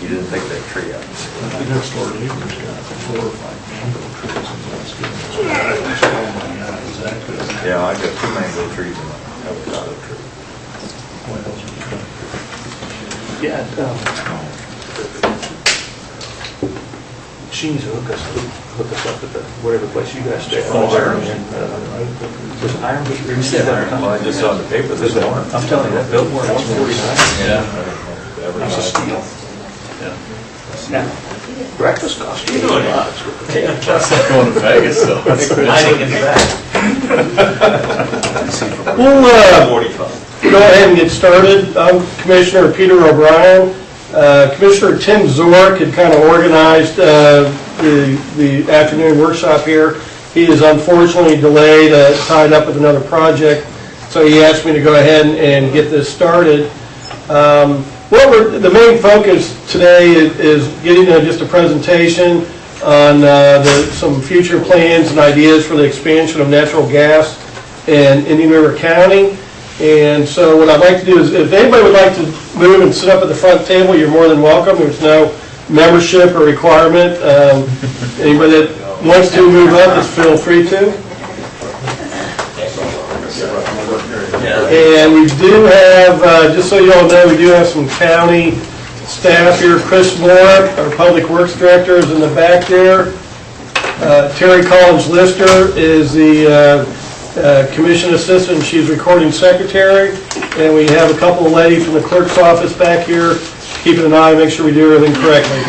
You didn't take that tree out. The next door neighbor's got 4 or 5 mango trees in Thanksgiving. Exactly. Yeah, I got 2 mango trees and an avocado tree. Yeah, she needs to hook us up at the whatever place you guys stay. Was it Iron Beach? You said Iron. Well, I just saw the paper this morning. I'm telling you, that billboard, 149. Yeah. That's a steal. Yeah. Breakfast costs you doing lots with the cake. That's not going to Vegas, so. Hiding in the back. We'll 45. go ahead and get started. I'm Commissioner Peter O'Brien. Commissioner Tim Zork had kind of organized the afternoon workshop here. He is unfortunately delayed, tied up with another project, so he asked me to go ahead and get this started. The main focus today is getting just a presentation on some future plans and ideas for the expansion of natural gas in Indian River County. And so what I'd like to do is, if anybody would like to move and sit up at the front table, you're more than welcome. There's no membership or requirement. Anybody that wants to move up, just feel free to. And we do have, just so you all know, we do have some county staff here. Chris Moore, our Public Works Director, is in the back there. Terry Collins-Lister is the Commission Assistant. She's Recording Secretary. And we have a couple of ladies from the clerk's office back here keeping an eye, make sure we do everything correctly.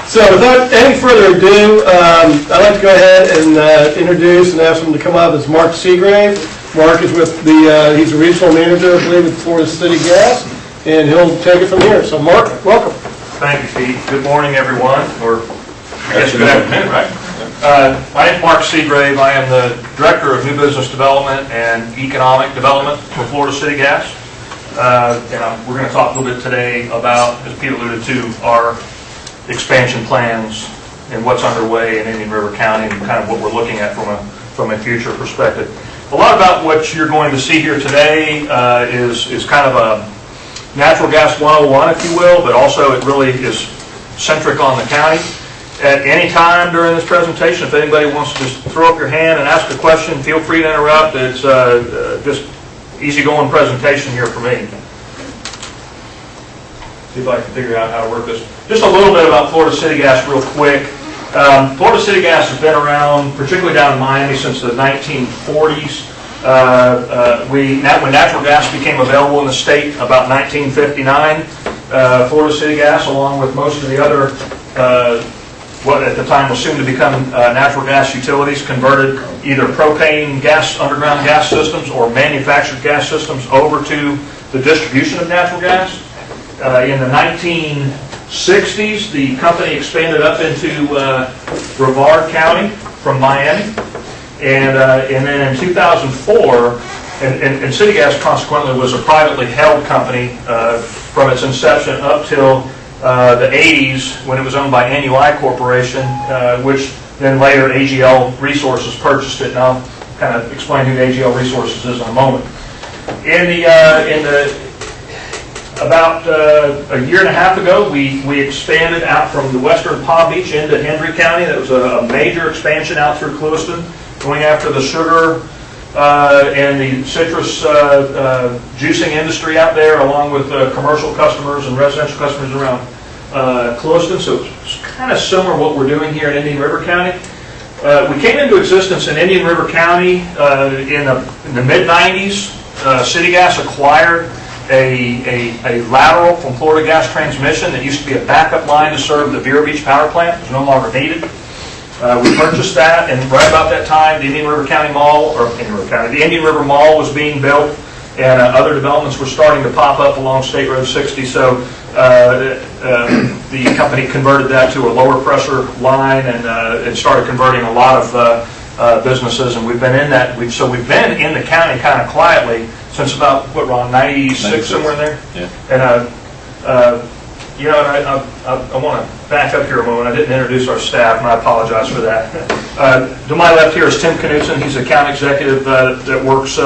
So without any further ado, I'd like to go ahead and introduce and ask him to come up. Is Mark Seagrave. Mark is with he's a regional manager, I believe, at Florida City Gas, and he'll take it from here. So Mark, welcome. Thank you, Pete. Good morning, everyone, or I guess good afternoon, right? My name is Mark Seagrave. I am the Director of New Business Development and Economic Development for Florida City Gas. And we're going to talk a little bit today about, as Pete alluded to, our expansion plans and what's underway in Indian River County and kind of what we're looking at from a future perspective. A lot about what you're going to see here today is kind of a natural gas 101, if you will, but also it really is centric on the county. At any time during this presentation, if anybody wants to just throw up your hand and ask a question, feel free to interrupt. It's just easygoing presentation here for me. See if I can figure out how to work this. Just a little bit about Florida City Gas real quick. Florida City Gas has been around, particularly down in Miami, since the 1940s. When natural gas became available in the state about 1959, Florida City Gas, along with most of the other, what at the time was soon to become natural gas utilities, converted either propane gas, underground gas systems or manufactured gas systems over to the distribution of natural gas. In the 1960s, the company expanded up into Brevard County from Miami, and then in 2004, and City Gas consequently was a privately held company from its inception up till the 80s when it was owned by NUI Corporation, which then later AGL Resources purchased it, and I'll kind of explain who AGL Resources is in a moment. About a year and a half ago, we expanded out from the western Palm Beach into Hendry County. That was a major expansion out through Clewiston, going after the sugar and the citrus juicing industry out there, along with commercial customers and residential customers around Clewiston. So it's kind of similar to what we're doing here in Indian River County. We came into existence in Indian River County in the mid-90s. City Gas acquired a lateral from Florida Gas Transmission that used to be a backup line to serve the Vero Beach power plant. It was no longer needed. We purchased that, and right about that time, the Indian River County Mall, or the Indian River Mall was being built, and other developments were starting to pop up along State Road 60. So the company converted that to a lower pressure line and started converting a lot of businesses, and we've been in that. We've been in the county kind of quietly since about, what, Ron, 96, somewhere in there? Yeah. And, I want to back up here a moment. I didn't introduce our staff, and I apologize for that. To my left here is Tim Knutson. He's a county executive that works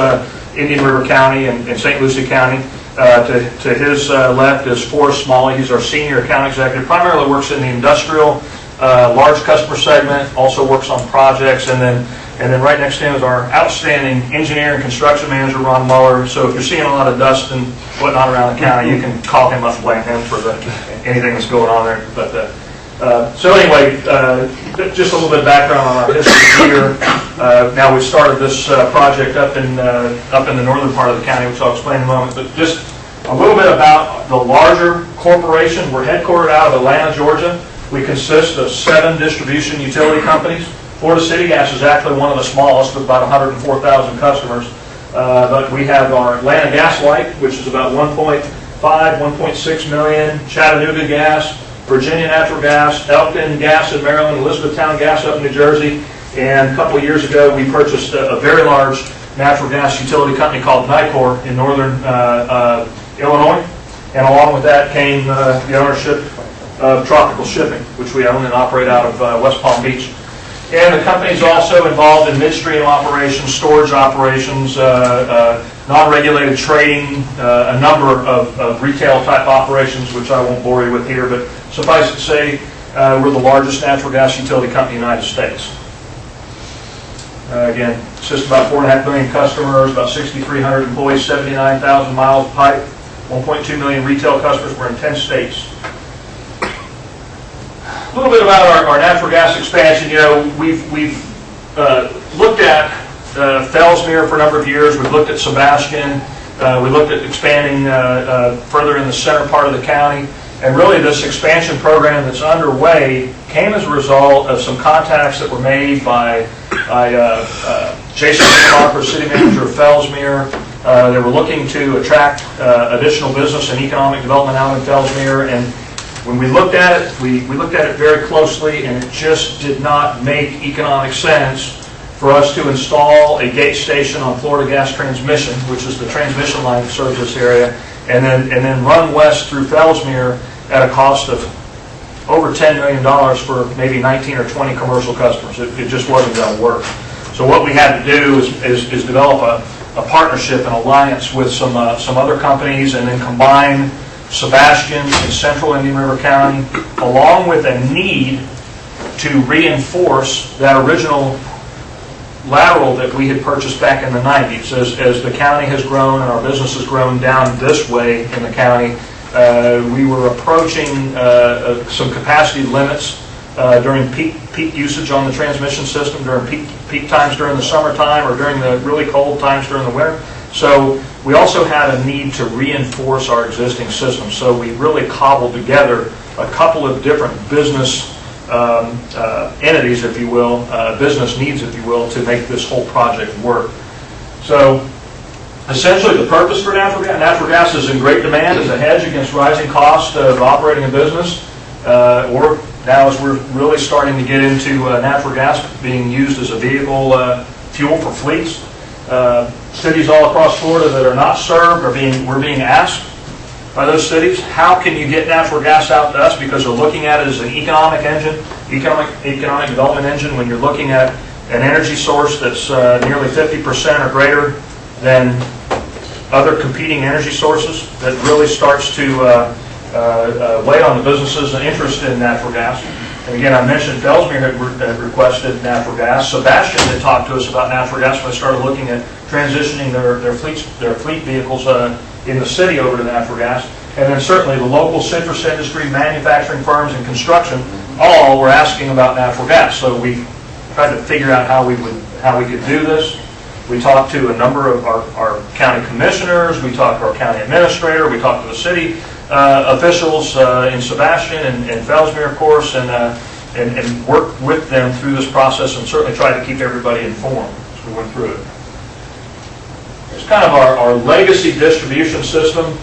Indian River County and St. Lucie County. To his left is Forrest Smalley. He's our senior account executive. Primarily works in the industrial, large customer segment. Also works on projects, and then right next to him is our outstanding engineer and construction manager, Ron Muller. So if you're seeing a lot of dust and whatnot around the county, you can call him up and blame him for anything that's going on there. But so anyway, just a little bit of background on our history here. Now we've started this project up in the northern part of the county, which I'll explain in a moment. But just a little bit about the larger corporation. We're headquartered out of Atlanta, Georgia. We consist of 7 distribution utility companies. Florida City Gas is actually one of the smallest, with about 104,000 customers. But we have our Atlanta Gas Light, which is about 1.5, 1.6 million. Chattanooga Gas, Virginia Natural Gas, Elkton Gas in Maryland, Elizabethtown Gas up in New Jersey. And a couple of years ago, we purchased a very large natural gas utility company called Nicor in northern Illinois. And along with that came the ownership of Tropical Shipping, which we own and operate out of West Palm Beach. And the company is also involved in midstream operations, storage operations, non-regulated trading, a number of retail-type operations, which I won't bore you with here, but suffice it to say, we're the largest natural gas utility company in the United States. Again, consists of about 4.5 million customers, about 6,300 employees, 79,000 miles of pipe, 1.2 million retail customers. We're in 10 states. A little bit about our natural gas expansion. You know, we've looked at Fellsmere for a number of years. We've looked at Sebastian. We looked at expanding further in the center part of the county. And really, this expansion program that's underway came as a result of some contacts that were made by Jason Walker, city manager of Fellsmere. They were looking to attract additional business and economic development out in Fellsmere. And when we looked at it, we looked at it very closely, and it just did not make economic sense for us to install a gate station on Florida Gas Transmission, which is the transmission line that serves this area, and then run west through Fellsmere at a cost of over $10 million for maybe 19 or 20 commercial customers. It just wasn't going to work. So what we had to do is develop a partnership, an alliance with some other companies, and then combine Sebastian in central Indian River County, along with a need to reinforce that original lateral that we had purchased back in the 90s. As the county has grown and our business has grown down this way in the county, we were approaching some capacity limits during peak usage on the transmission system, during peak times during the summertime or during the really cold times during the winter. So we also had a need to reinforce our existing system. So we really cobbled together a couple of different business entities, if you will, business needs, if you will, to make this whole project work. So essentially the purpose for natural gas is in great demand as a hedge against rising cost of operating a business, or now as we're really starting to get into natural gas being used as a vehicle fuel for fleets. Cities all across Florida that are not served we're being asked by those cities, how can you get natural gas out to us? Because they're looking at it as an economic engine, economic development engine. When you're looking at an energy source that's nearly 50% or greater than other competing energy sources, that really starts to weigh on the businesses' interest in natural gas. And again, I mentioned Fellsmere had requested natural gas. Sebastian had talked to us about natural gas when they started looking at transitioning their fleet vehicles in the city over to natural gas. And then certainly the local citrus industry, manufacturing firms, and construction all were asking about natural gas. So we tried to figure out how we could do this. We talked to a number of our county commissioners. We talked to our county administrator. We talked to the city officials in Sebastian and Fellsmere, of course, and worked with them through this process, and certainly tried to keep everybody informed as we went through it. It's kind of our legacy distribution system.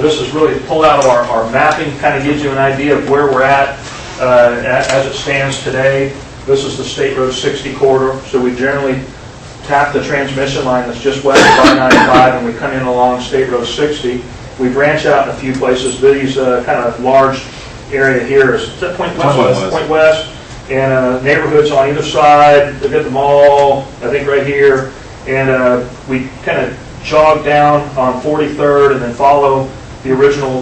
This is really pulled out of our mapping, kind of gives you an idea of where we're at as it stands today. This is the State Road 60 corridor, so we generally tap the transmission line that's just west of I-95, and we come in along State Road 60. We branch out in a few places. These kind of large area here is that Point West? Point West, and neighborhoods on either side. They've got the mall, I think, right here, and we kind of jog down on 43rd and then follow the original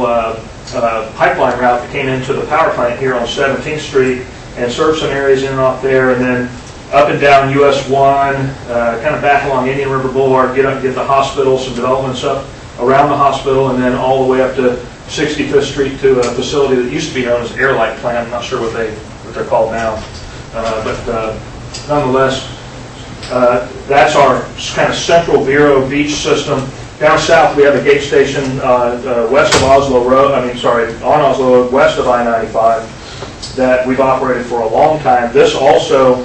pipeline route that came into the power plant here on 17th Street and serve some areas in and off there, and then up and down US 1, kind of back along Indian River Boulevard, get up and get the hospital, some developments up around the hospital, and then all the way up to 65th Street to a facility that used to be known as Airlight Plant. I'm not sure what they're called now. But nonetheless, that's our kind of central Vero beach system. Down south, we have a gate station west of Oslo Road, on Oslo Road, west of I-95, that we've operated for a long time. This also,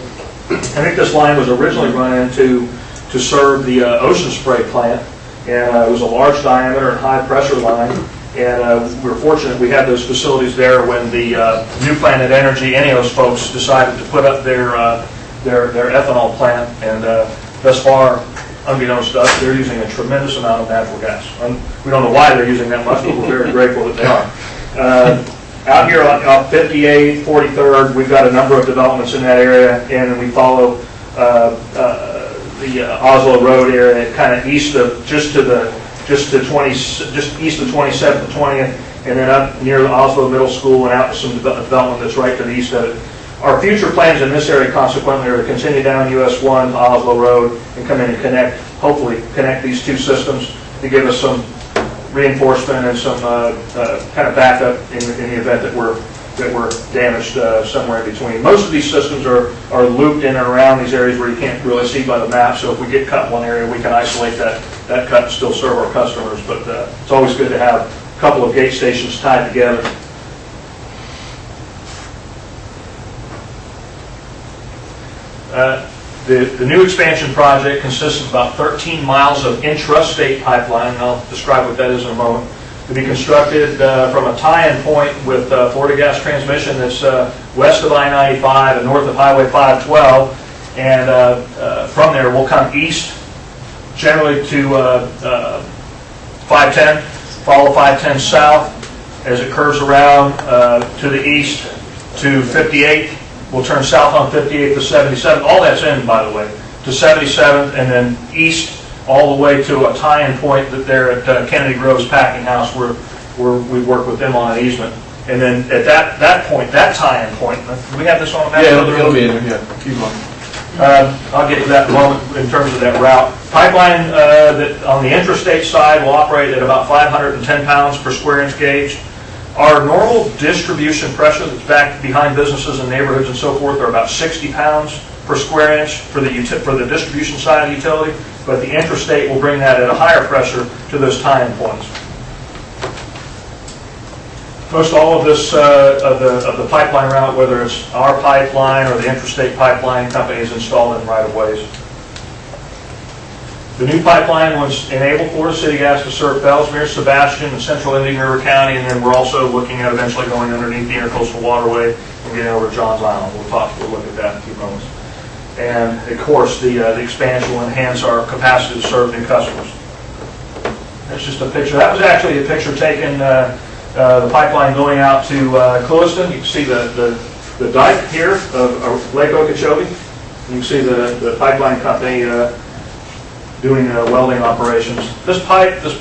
I think this line was originally run into to serve the ocean spray plant, and it was a large diameter and high pressure line. And we were fortunate we had those facilities there when the New Planet Energy, Eneos folks, decided to put up their ethanol plant. And thus far, unbeknownst to us, they're using a tremendous amount of natural gas. We don't know why they're using that much, but we're very grateful that they are. Out here on 58, 43rd, we've got a number of developments in that area, and we follow the Oslo Road area, kind of east of just east of 27th and 20th, and then up near the Oslo Middle School and out to some development that's right to the east of it. Our future plans in this area, consequently, are to continue down US 1 to Oslo Road and come in and hopefully connect these two systems to give us some reinforcement and some kind of backup in the event that we're damaged somewhere in between. Most of these systems are looped in and around these areas where you can't really see by the map, so if we get cut in one area, we can isolate that cut and still serve our customers. But it's always good to have a couple of gate stations tied together. The new expansion project consists of about 13 miles of intrastate pipeline, and I'll describe what that is in a moment, to be constructed from a tie-in point with Florida Gas Transmission that's west of I-95 and north of Highway 512, and from there we'll come east generally to 510, follow 510 south as it curves around to the east to 58. We'll turn south on 58 to 77. All that's in, by the way, to 77th, and then east all the way to a tie-in point that they're at Kennedy Grove's packing house where we work with them on an easement. And then at that point, that tie-in point, do we have this on the map? Yeah, it'll be in there, yeah. Keep going. I'll get to that in a moment in terms of that route. Pipeline that on the intrastate side will operate at about 510 pounds per square inch gauge. Our normal distribution pressure that's back behind businesses and neighborhoods and so forth are about 60 pounds per square inch for the distribution side of the utility, but the intrastate will bring that at a higher pressure to those tie-in points. Most all of this of the pipeline route, whether it's our pipeline or the intrastate pipeline company, is installed in right-of-ways. The new pipeline was enabled Florida City Gas to serve Fellsmere, Sebastian, and central Indian River County, and then we're also looking at eventually going underneath the Intercoastal Waterway and getting over to Johns Island. We'll look at that in a few moments. And of course, the expansion will enhance our capacity to serve new customers. That's just a picture. That was actually a picture taken the pipeline going out to Clewiston. You can see the dike here of Lake Okeechobee. You can see the pipeline company doing welding operations. This pipe is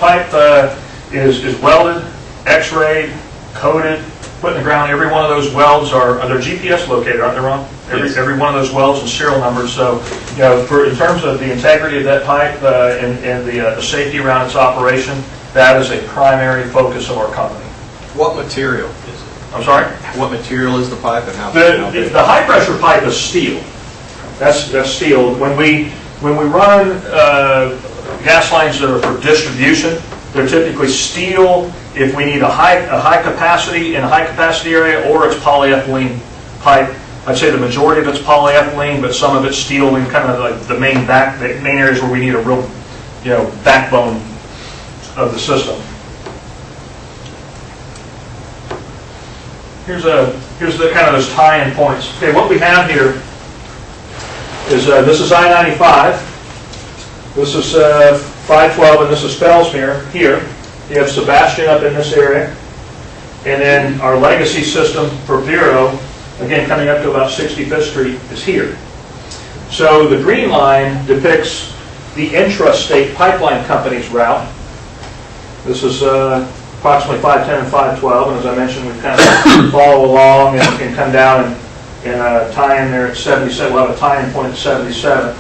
welded, X-rayed, coated, put in the ground. Every one of those welds are they're GPS located, aren't they, Ron? Every one of those welds is serial numbers. So, you know, in terms of the integrity of that pipe and the safety around its operation, that is a primary focus of our company. What material is it? I'm sorry? What material is the pipe and how The high pressure pipe is steel. That's steel. When we run gas lines that are for distribution, they're typically steel if we need a high capacity in a high capacity area, or it's polyethylene pipe. I'd say the majority of it's polyethylene, but some of it's steel in kind of like the main areas where we need a real, backbone of the system. Here's the kind of those tie-in points. Okay, what we have here is this is I-95, this is 512, and this is Fellsmere here. You have Sebastian up in this area, and then our legacy system for Vero, again coming up to about 65th Street, is here. So the green line depicts the intrastate pipeline company's route. This is approximately 510 and 512, and as I mentioned, we kind of follow along and come down and tie in there at 77. We'll have a tie-in point at 77.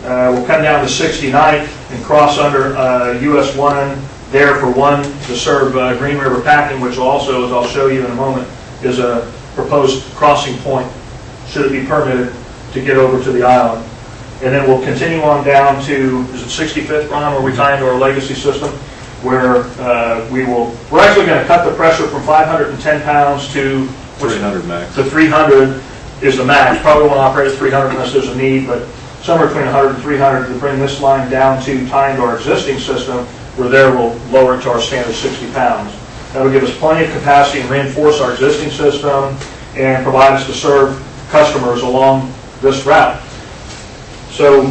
We'll come down to 69th and cross under US 1 there for 1 to serve Green River Packing, which also, as I'll show you in a moment, is a proposed crossing point, should it be permitted, to get over to the island. And then we'll continue on down to, is it 65th, Ron, where we tie into our legacy system, where we're actually going to cut the pressure from 510 pounds to 300 max. to 300 is the max. Probably won't operate at 300 unless there's a need, but somewhere between 100 and 300 to bring this line down to tie into our existing system, where there we'll lower it to our standard 60 pounds. That'll give us plenty of capacity and reinforce our existing system and provide us to serve customers along this route. So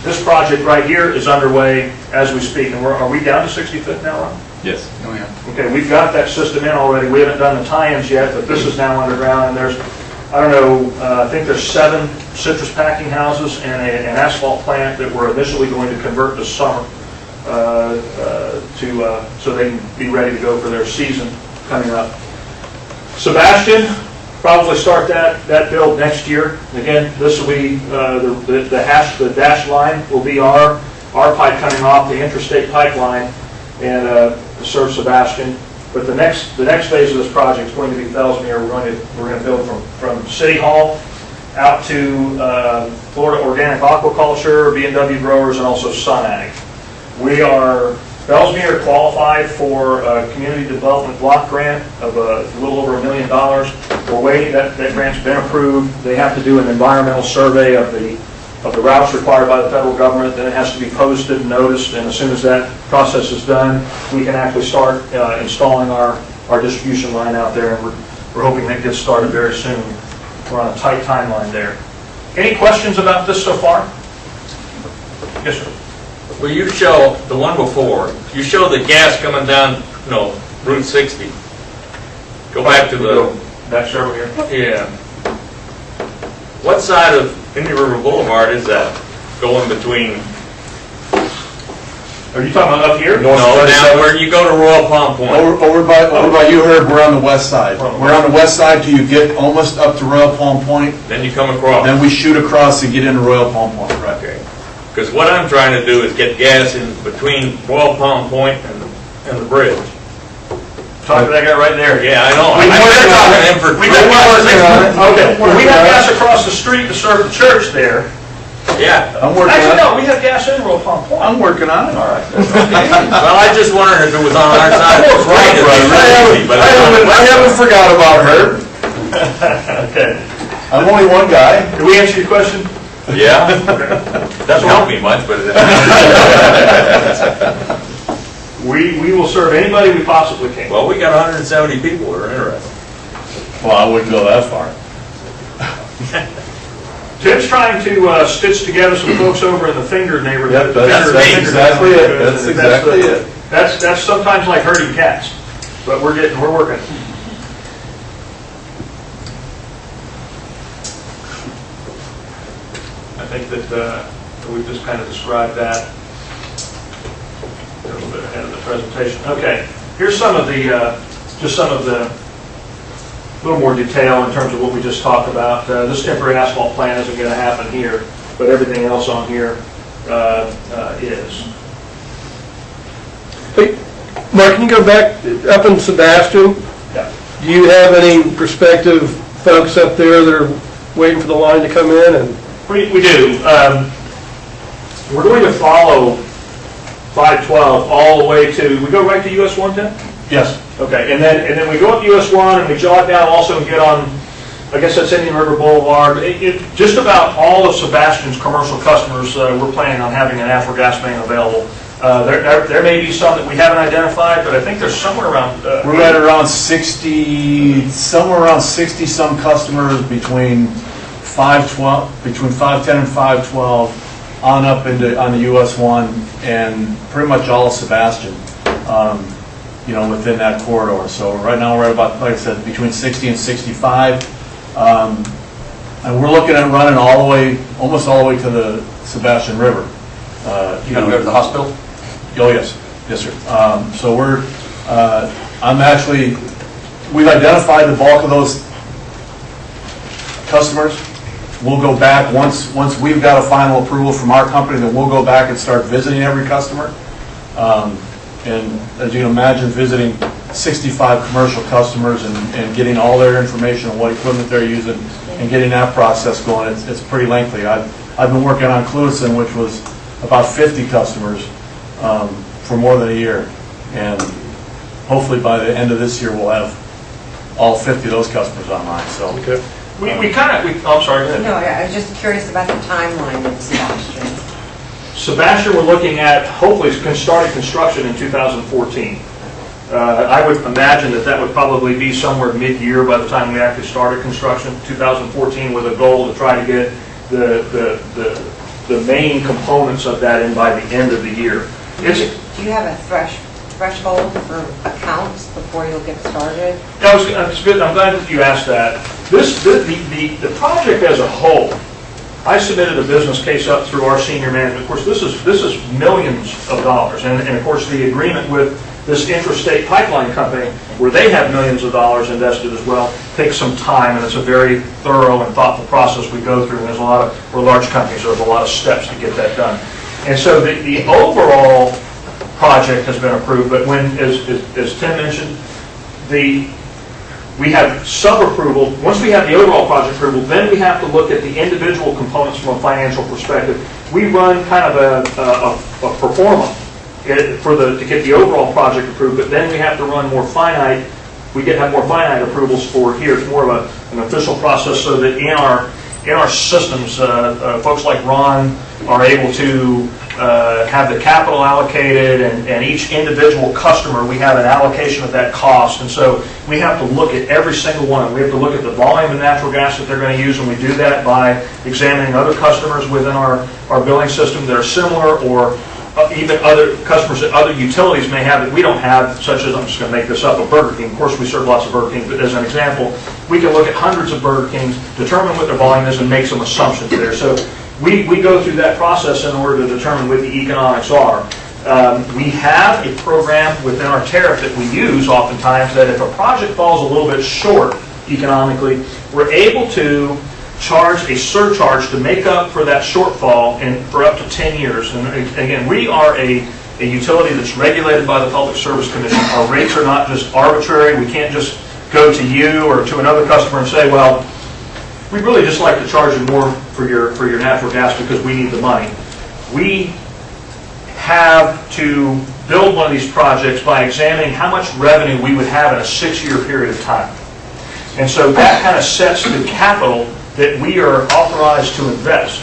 this project right here is underway as we speak. And are we down to 65th now, Ron? Yes. Oh, yeah. Okay, we've got that system in already. We haven't done the tie-ins yet, but this is now underground, and there's, I don't know, I think there's 7 citrus packing houses and an asphalt plant that we're initially going to convert this summer so they can be ready to go for their season coming up. Sebastian, probably start that build next year. Again, this will be the dash line will be our pipe coming off the interstate pipeline and to serve Sebastian. But the next phase of this project is going to be Fellsmere. We're going to build from City Hall out to Florida Organic Aquaculture, B&W Growers, and also SunAg. Fellsmere qualified for a community development block grant of a little over $1 million. We're waiting. That grant's been approved. They have to do an environmental survey of the routes required by the federal government. Then it has to be posted and noticed. And as soon as that process is done, we can actually start installing our distribution line out there. And we're hoping that gets started very soon. We're on a tight timeline there. Any questions about this so far? Yes, sir. Well, you show, the one before, you show the gas coming down, Route 60. Go back to the... That show here? Yeah. What side of Indian River Boulevard is that going between? Are you talking about up here? No, down where you go to Royal Palm Point. Over by you heard, we're on the west side. We're on the west side till you get almost up to Royal Palm Point. Then you come across. Then we shoot across and get into Royal Palm Point. Right. Okay. Because what I'm trying to do is get gas in between Royal Palm Point and the bridge. Talk to that guy right there. Yeah, I know. We've been working on it. We Okay. Well, we have gas across the street to serve the church there. Yeah. I'm working Actually, on no, we have gas in Royal Palm Point. I'm working on it. All right. Well, I just wondered if it was on our side. I haven't forgot about her. Okay. I'm only one guy. Did we answer your question? Yeah. Doesn't help me much, but We will serve anybody we possibly can. well, we got 170 people that are interested. Well, I wouldn't go that far. Tim's trying to stitch together some folks over in the Finger neighborhood. That's exactly it. That's exactly it. That's sometimes like herding cats, but we're working. I think that we've just kind of described that a little bit ahead of the presentation. Okay, here's some of the little more detail in terms of what we just talked about. This temporary asphalt plant isn't going to happen here, but everything else on here is. Hey, Mark, can you go back up in Sebastian? Yeah. Do you have any prospective folks up there that are waiting for the line to come in? And We do. We're going to follow 512 all the way to, we go right to US 110? Yes. Okay, and then we go up US 1 and we jog down also and get on, I guess that's Indian River Boulevard. Just about all of Sebastian's commercial customers, we're planning on having an Afro-gas main available. There may be some that we haven't identified, but I think there's somewhere around... We're at around 60, somewhere around 60 some customers between 510 and 512 on up on the US 1 and pretty much all of Sebastian. Within that corridor. So right now we're at about, like I said, between 60 and 65. And we're looking at running almost all the way to the Sebastian River. You gotta go to the hospital? Oh, yes, yes, sir. So we've identified the bulk of those customers. We'll go back, once we've got a final approval from our company, then we'll go back and start visiting every customer. And as you can imagine, visiting 65 commercial customers and getting all their information on what equipment they're using and getting that process going, it's pretty lengthy. I've been working on Cluison, which was about 50 customers for more than a year. And hopefully by the end of this year, we'll have all 50 of those customers online. So. Okay. I'm sorry, go ahead. No, I was just curious about the timeline of Sebastian. Sebastian, we're looking at hopefully starting construction in 2014. I would imagine that would probably be somewhere mid-year by the time we actually started construction, 2014, with a goal to try to get the main components of that in by the end of the year. Do you have a threshold for accounts before you'll get started? I'm glad that you asked that. The project as a whole, I submitted a business case up through our senior management. Of course, this is millions of dollars, and of course the agreement with this interstate pipeline company, where they have millions of dollars invested as well, takes some time, and it's a very thorough and thoughtful process we go through. And we're large companies, so there's a lot of steps to get that done. And so the overall project has been approved, but as Tim mentioned, we have sub-approval. Once we have the overall project approval, then we have to look at the individual components from a financial perspective. We run kind of a pro forma to get the overall project approved, but then we have to run more finite. We have more finite approvals for here. It's more of an official process, so that in our systems, folks like Ron are able to have the capital allocated, and each individual customer, we have an allocation of that cost. And so we have to look at every single one. We have to look at the volume of natural gas that they're going to use, and we do that by examining other customers within our billing system that are similar, or even other customers that other utilities may have that we don't have, such as, I'm just going to make this up, a Burger King. Of course, we serve lots of Burger Kings, but as an example, we can look at hundreds of Burger Kings, determine what their volume is, and make some assumptions there. So we go through that process in order to determine what the economics are. We have a program within our tariff that we use oftentimes, that if a project falls a little bit short economically, we're able to charge a surcharge to make up for that shortfall for up to 10 years. And again, we are a utility that's regulated by the Public Service Commission. Our rates are not just arbitrary. We can't just go to you or to another customer and say, well, we'd really just like to charge you more for your natural gas because we need the money. We have to build one of these projects by examining how much revenue we would have in a 6-year period of time. And so that kind of sets the capital that we are authorized to invest.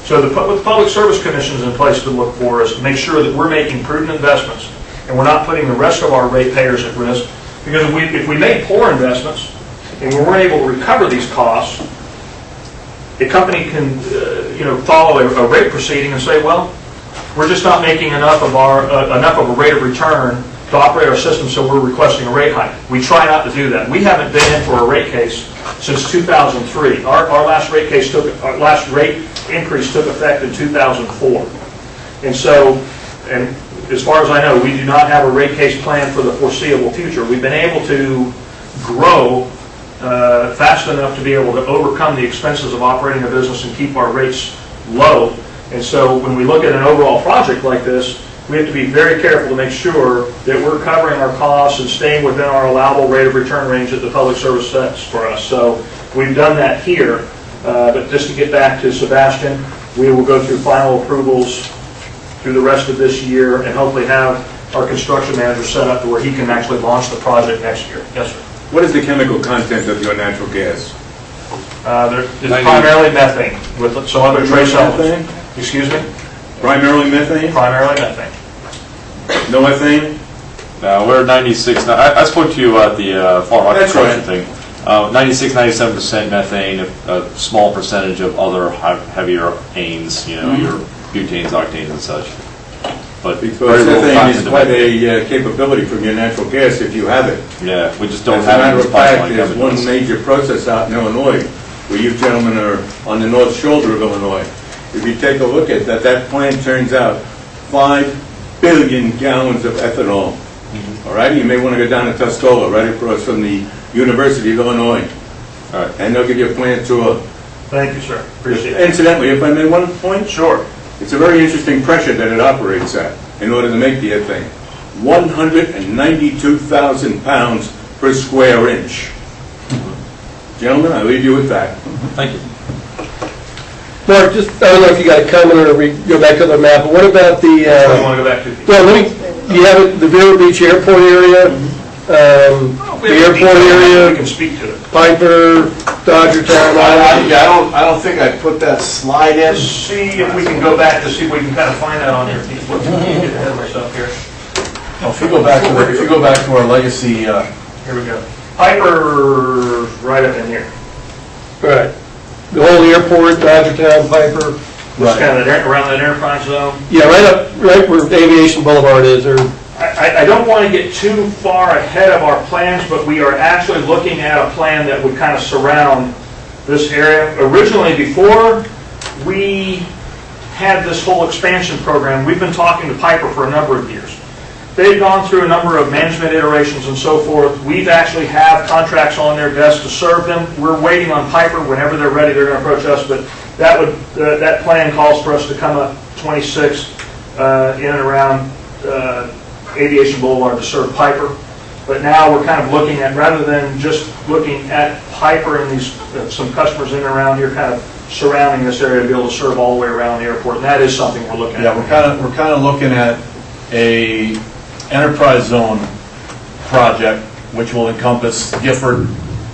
So what the Public Service Commission is in place to look for is to make sure that we're making prudent investments and we're not putting the rest of our ratepayers at risk. Because if we make poor investments and we weren't able to recover these costs, a company can follow a rate proceeding and say, well, we're just not making enough of a rate of return to operate our system, so we're requesting a rate hike. We try not to do that. We haven't been in for a rate case since 2003. Our last rate increase took effect in 2004. And so, and as far as I know, we do not have a rate case plan for the foreseeable future. We've been able to grow fast enough to be able to overcome the expenses of operating a business and keep our rates low. And so when we look at an overall project like this, we have to be very careful to make sure that we're covering our costs and staying within our allowable rate of return range that the Public Service sets for us. So we've done that here. But just to get back to Sebastian, we will go through final approvals through the rest of this year and hopefully have our construction manager set up to where he can actually launch the project next year. Yes, sir. What is the chemical content of your natural gas? It's primarily methane with some other trace elements. Excuse me? Primarily methane? Primarily methane. No methane? No, we're 96. I spoke to you about the farm construction thing. 96, 97% methane, a small percentage of other heavier anes, your butanes, octanes, and such. But because methane is quite a capability from your natural gas if you have it. Yeah, we just don't As have it. a matter of fact, there's one major process out in Illinois where you gentlemen are on the north shoulder of Illinois. if you take a look at that, that plant turns out 5 billion gallons of ethanol. All right, you may want to go down to Tuscola, right across from the University of Illinois. All right. And they'll give you a plant tour. Thank you, sir. Appreciate it. Incidentally, if I may, one point, Sure. it's a very interesting pressure that it operates at in order to make the ethane. 192,000 pounds per square inch. Gentlemen, I leave you with that. Thank you. Mark, just, I don't know if you got a comment or we go back to the map, but what about the, What do you want to go back to? well, you have it, the Vero Beach Airport area, the airport We area, can speak to it. Piper, Dodgertown, Island. I don't think I put that slide in. Let's see if we can go back to see if we can kind of find that on here. Let's get ahead of myself here. If you go back to our legacy, Here we go. Piper, right up in here. Right. The whole airport, Dodgertown, Piper. Just kind of around that enterprise zone. Yeah, right where Aviation Boulevard is, or, I don't want to get too far ahead of our plans, but we are actually looking at a plan that would kind of surround this area. Originally, before we had this whole expansion program, we've been talking to Piper for a number of years. They've gone through a number of management iterations and so forth. We've actually have contracts on their desk to serve them. We're waiting on Piper. Whenever they're ready, they're going to approach us. But that plan calls for us to come up 26 in and around Aviation Boulevard to serve Piper. But now we're kind of looking at, rather than just looking at Piper and these some customers in and around here, kind of surrounding this area to be able to serve all the way around the airport. And that is something we're looking at. yeah, we're kind of looking at a enterprise zone project, which will encompass Gifford.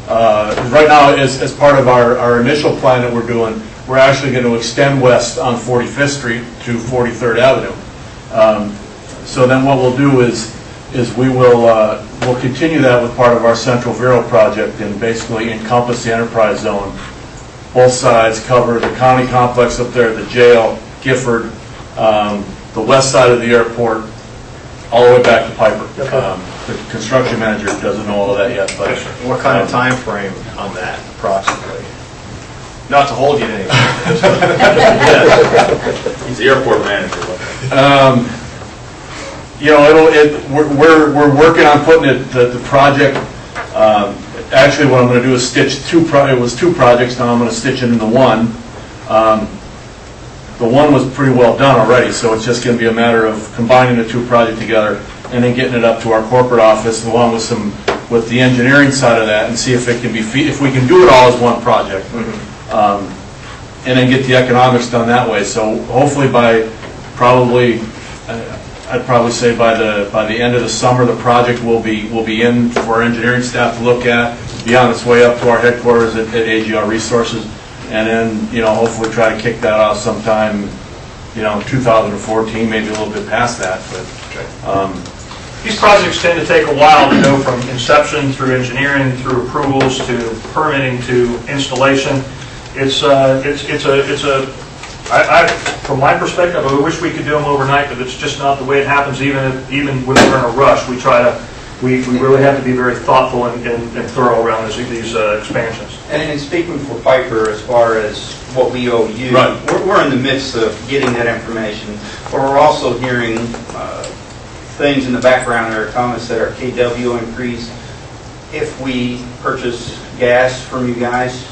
Right now, as part of our initial plan that we're doing, we're actually going to extend west on 45th Street to 43rd Avenue. So then what we'll do is we'll continue that with part of our Central Vero project and basically encompass the enterprise zone. Both sides cover the county complex up there, the jail, Gifford, the west side of the airport, all the way back to Piper. The construction manager doesn't know all of that yet, but What kind of time frame on that approximately? Not to hold you to anything. He's the airport manager. we're working on putting the project. Actually, what I'm going to do is stitch it was two projects. Now I'm going to stitch it into one. The one was pretty well done already, so it's just going to be a matter of combining the two projects together and then getting it up to our corporate office along with the engineering side of that and see if it can be if we can do it all as one project, and then get the economics done that way. So hopefully I'd probably say by the end of the summer the project will be in for our engineering staff to look at, be on its way up to our headquarters at AGR Resources. And then, hopefully try to kick that off sometime, 2014, maybe a little bit past that. But These projects tend to take a while to go from inception through engineering, through approvals, to permitting, to installation. From my perspective, I wish we could do them overnight, but it's just not the way it happens. Even when we're in a rush, we really have to be very thoughtful and thorough around these expansions. And in speaking for Piper, as far as what we owe you, right. we're in the midst of getting that information, but we're also hearing things in the background that are comments that our KW increase if we purchase gas from you guys.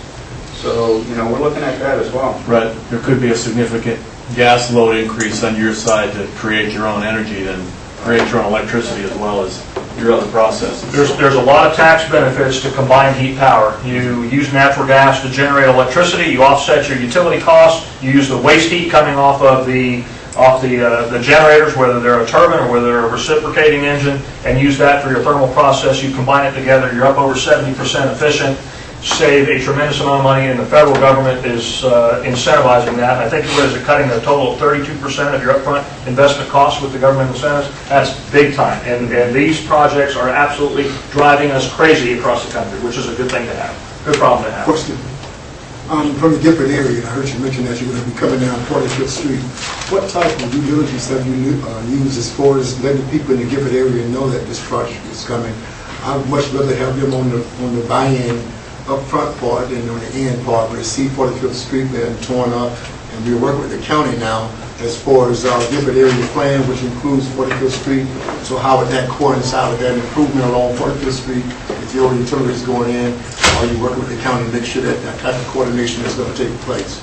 So, we're looking at that as well. right, there could be a significant gas load increase on your side to create your own energy, then create your own electricity as well as your other processes. There's a lot of tax benefits to combined heat power. You use natural gas to generate electricity, you offset your utility costs, you use the waste heat coming off the generators, whether they're a turbine or whether they're a reciprocating engine, and use that for your thermal process. You combine it together, you're up over 70% efficient, save a tremendous amount of money, and the federal government is incentivizing that. I think it was cutting a total of 32% of your upfront investment costs with the government incentives. That's big time, and these projects are absolutely driving us crazy across the country, which is a good thing to have, good problem to have. Question. From the Gifford area, and I heard you mention that you're going to be coming down 45th Street. What type of due diligence have you used as far as letting people in the Gifford area know that this project is coming? I'd much rather have them on the buy-in up front part than on the end part, where they see 45th Street being torn up and and we're working with the county now as far as our different area plan, which includes 45th Street. So how would that coincide with that improvement along 45th Street? If your utilities going in, are you working with the county to make sure that that type of coordination is going to take place?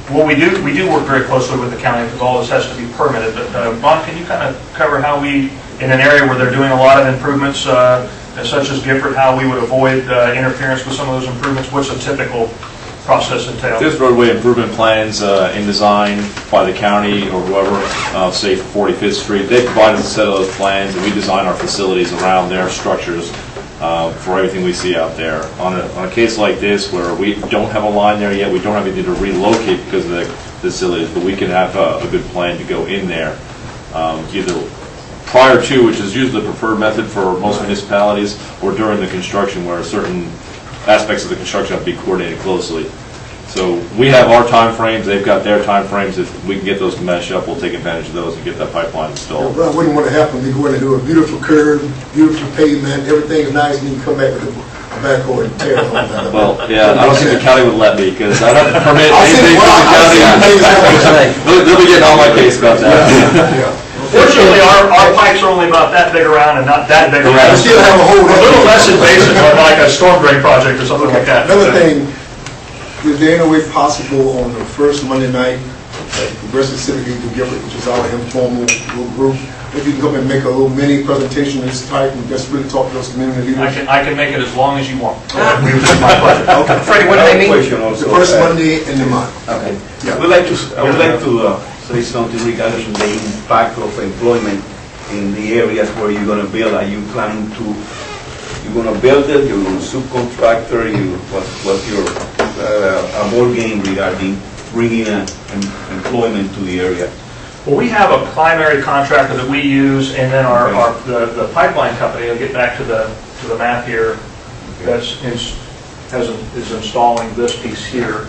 Well, we do work very closely with the county because all this has to be permitted. But Ron, can you kind of cover how we, in an area where they're doing a lot of improvements, such as Gifford, how we would avoid interference with some of those improvements? What's a typical process entail? There's roadway improvement plans in design by the county or whoever, say for 45th Street. They provide us a set of those plans, and we design our facilities around their structures for everything we see out there. On a case like this, where we don't have a line there yet, we don't have anything to relocate because of the facilities, but we can have a good plan to go in there, either prior to, which is usually the preferred method for most municipalities, or during the construction, where certain aspects of the construction have to be coordinated closely. So we have our time frames, they've got their time frames. If we can get those to mesh up, we'll take advantage of those and get that pipeline installed. Well, I wouldn't want to happen. We go in and do a beautiful curb, beautiful pavement, everything is nice, and you come back with a backhoe and tear it all down. Well, yeah, I don't think the county would let me, because I'd have to permit I'll see- anything from the well, I'll see county. the They'll be getting on my case about that. Yeah. Fortunately, our pipes are only about that big around and not that big around. We still have a whole. A little less invasive, like a storm drain project or something like that. Another thing, is there any way possible on the first Monday night at the Progressive Civic League of Gifford, which is our informal little group, if you can come and make a little mini presentation of this type and just really talk to those community leaders? I can make it as long as you want. It would be my pleasure. Okay. Freddie, what do they mean? The first Monday in the month. Okay. Yeah. I would like to say something regarding the impact of employment in the areas where you're going to build. Are you planning to, you're going to build it, you're going to subcontractor, what's your board game regarding bringing employment to the area? Well, we have a primary contractor that we use, and then the pipeline company, I'll get back to the map here, is installing this piece here.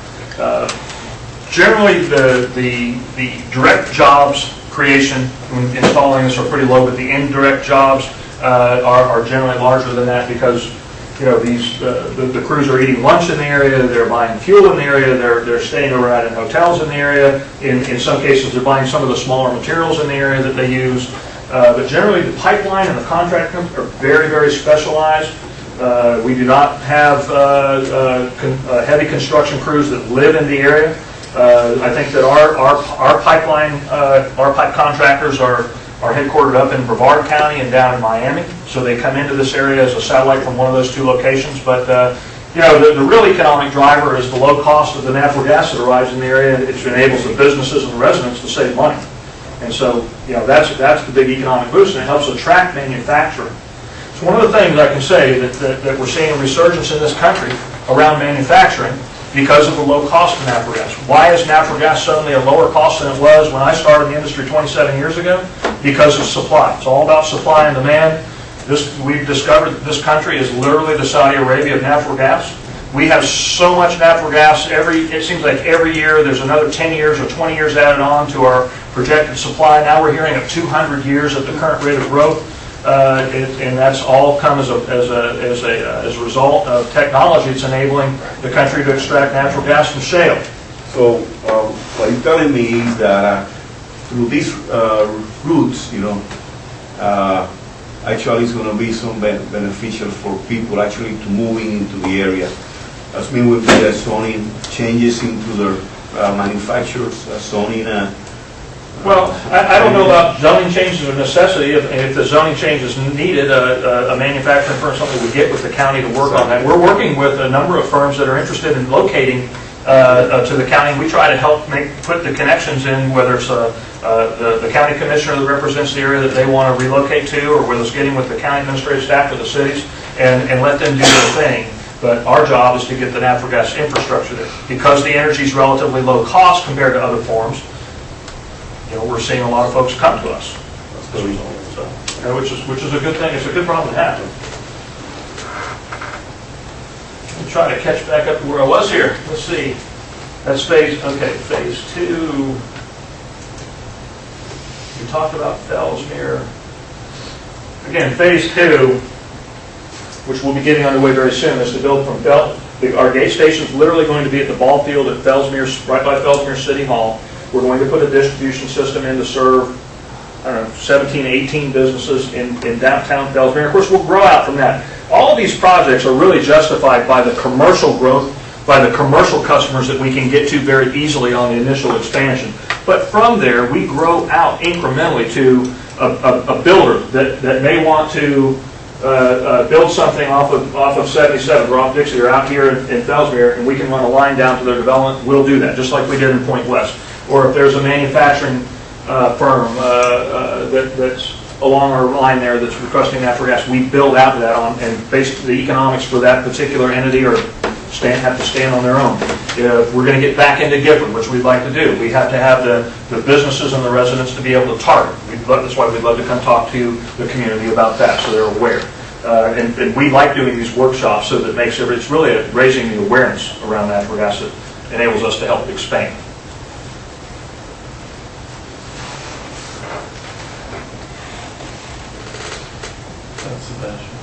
Generally, the direct jobs creation when installing this are pretty low, but the indirect jobs are generally larger than that because the crews are eating lunch in the area, they're buying fuel in the area, they're staying overnight in hotels in the area. In some cases, they're buying some of the smaller materials in the area that they use. But generally, the pipeline and the contracting are very, very specialized. We do not have heavy construction crews that live in the area. I think that our pipe contractors are headquartered up in Brevard County and down in Miami, so they come into this area as a satellite from one of those two locations. But the real economic driver is the low cost of the natural gas that arrives in the area. It enables the businesses and the residents to save money, and so that's the big economic boost, and it helps attract manufacturing. So one of the things I can say that we're seeing a resurgence in this country around manufacturing because of the low cost of natural gas. Why is natural gas suddenly a lower cost than it was when I started in the industry 27 years ago? Because of supply. It's all about supply and demand. We've discovered that this country is literally the Saudi Arabia of natural gas. We have so much natural gas, it seems like every year there's another 10 years or 20 years added on to our projected supply. Now we're hearing of 200 years at the current rate of growth. And that's all come as a result of technology that's enabling the country to extract natural gas from shale. So what you're telling me is that through these routes, actually it's going to be some beneficial for people actually to moving into the area. That's mean with the zoning changes into their manufacturers, zoning. Well, I don't know about zoning changes of necessity. If the zoning change is needed, a manufacturing firm something would get with the county to work on that. We're working with a number of firms that are interested in locating to the county. We try to help put the connections in, whether it's the county commissioner that represents the area that they want to relocate to, or whether it's getting with the county administrative staff of the cities and let them do their thing. But our job is to get the natural gas infrastructure there. Because the energy is relatively low cost compared to other forms, we're seeing a lot of folks come to us as a result. So, which is a good thing. It's a good problem to have. I'll try to catch back up to where I was here. Let's see. That's phase 2. We talked about Fellsmere. Again, phase 2, which we'll be getting underway very soon, is to build from our gate station is literally going to be at the ball field at Fellsmere, right by Fellsmere City Hall. We're going to put a distribution system in to serve, I don't know, 17, 18 businesses in downtown Fellsmere. Of course, we'll grow out from that. All of these projects are really justified by the commercial growth, by the commercial customers that we can get to very easily on the initial expansion. But from there, we grow out incrementally to a builder that may want to build something off of 77 or off Dixie or out here in Fellsmere, and we can run a line down to their development. We'll do that, just like we did in Point West. Or if there's a manufacturing firm that's along our line there that's requesting natural gas, we build out that on, and basically the economics for that particular entity have to stand on their own. If we're going to get back into Gifford, which we'd like to do, we have to have the businesses and the residents to be able to target. That's why we'd love to come talk to the community about that, so they're aware. And we like doing these workshops so that it's really raising the awareness around natural gas that enables us to help expand. That's Sebastian.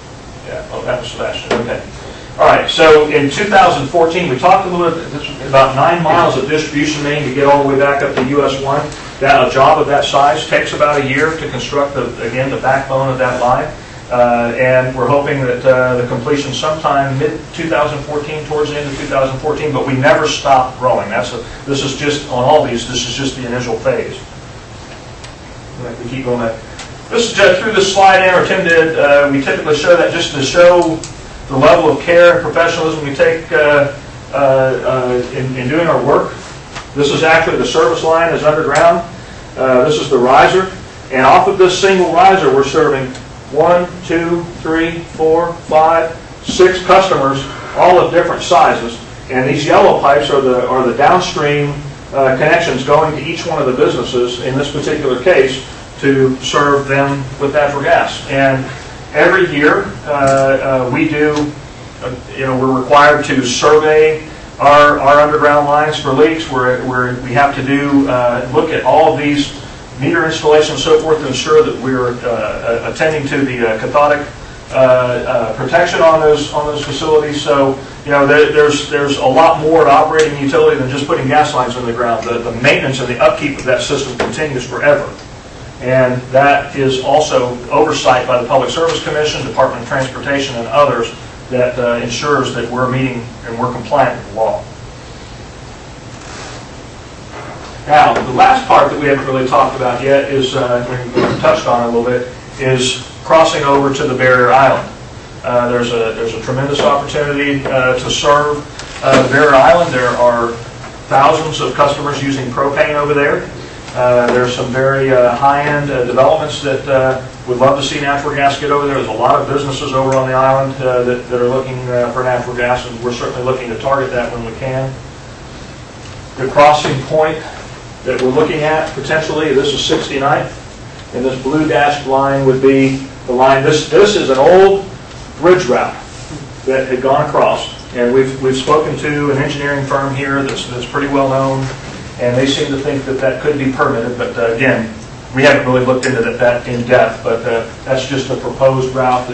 Yeah, oh, that was Sebastian, okay. All right, so in 2014, we talked a little bit about 9 miles of distribution main to get all the way back up to US 1. A job of that size takes about a year to construct, the backbone of that line. And we're hoping that the completion sometime mid-2014, towards the end of 2014, but we never stop growing. This is just, on all these, this is just the initial phase. We keep going back. This is just through this slide in, or Tim did, we typically show that just to show the level of care and professionalism we take in doing our work. This is actually the service line is underground. This is the riser. And off of this single riser, we're serving 1, 2, 3, 4, 5, 6 customers, all of different sizes. And these yellow pipes are the downstream connections going to each one of the businesses, in this particular case, to serve them with natural gas. And every year, we're required to survey our underground lines for leaks. We have to look at all of these meter installations and so forth to ensure that we're attending to the cathodic protection on those facilities. So, there's a lot more to operating a utility than just putting gas lines in the ground. The maintenance and the upkeep of that system continues forever. And that is also oversight by the Public Service Commission, Department of Transportation, and others that ensures that we're meeting and we're compliant with the law. Now, the last part that we haven't really talked about yet is, we touched on it a little bit, is crossing over to the barrier island. There's a tremendous opportunity to serve the barrier island. There are thousands of customers using propane over there. There's some very high-end developments that would love to see natural gas get over there. There's a lot of businesses over on the island that are looking for natural gas, and we're certainly looking to target that when we can. The crossing point that we're looking at potentially, this is 69th, and this blue dashed line would be the line. This is an old bridge route that had gone across, and we've spoken to an engineering firm here that's pretty well known, and they seem to think that could be permitted, but again, we haven't really looked into that in depth, but that's just a proposed route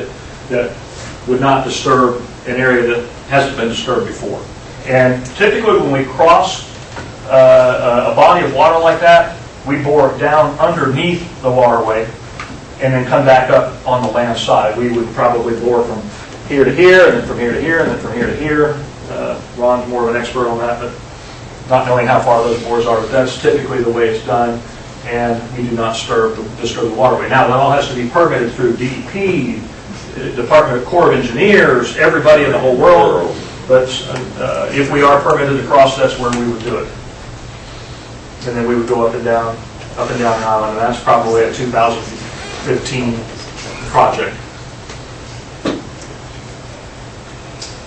that would not disturb an area that hasn't been disturbed before. And typically when we cross a body of water like that, we bore down underneath the waterway and then come back up on the land side. We would probably bore from here to here, and then from here to here, and then from here to here. Ron's more of an expert on that, but not knowing how far those bores are, but that's typically the way it's done, and we do not disturb the waterway. Now, that all has to be permitted through DEP, Department of Corps of Engineers, everybody in the whole world, but if we are permitted to cross, that's where we would do it. And then we would go up and down the island, and that's probably a 2015 project.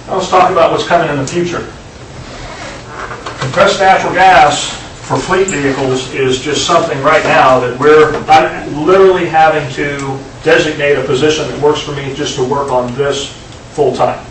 Now let's talk about what's coming in the future. Compressed natural gas for fleet vehicles is just something right now that I'm literally having to designate a position that works for me just to work on this full time.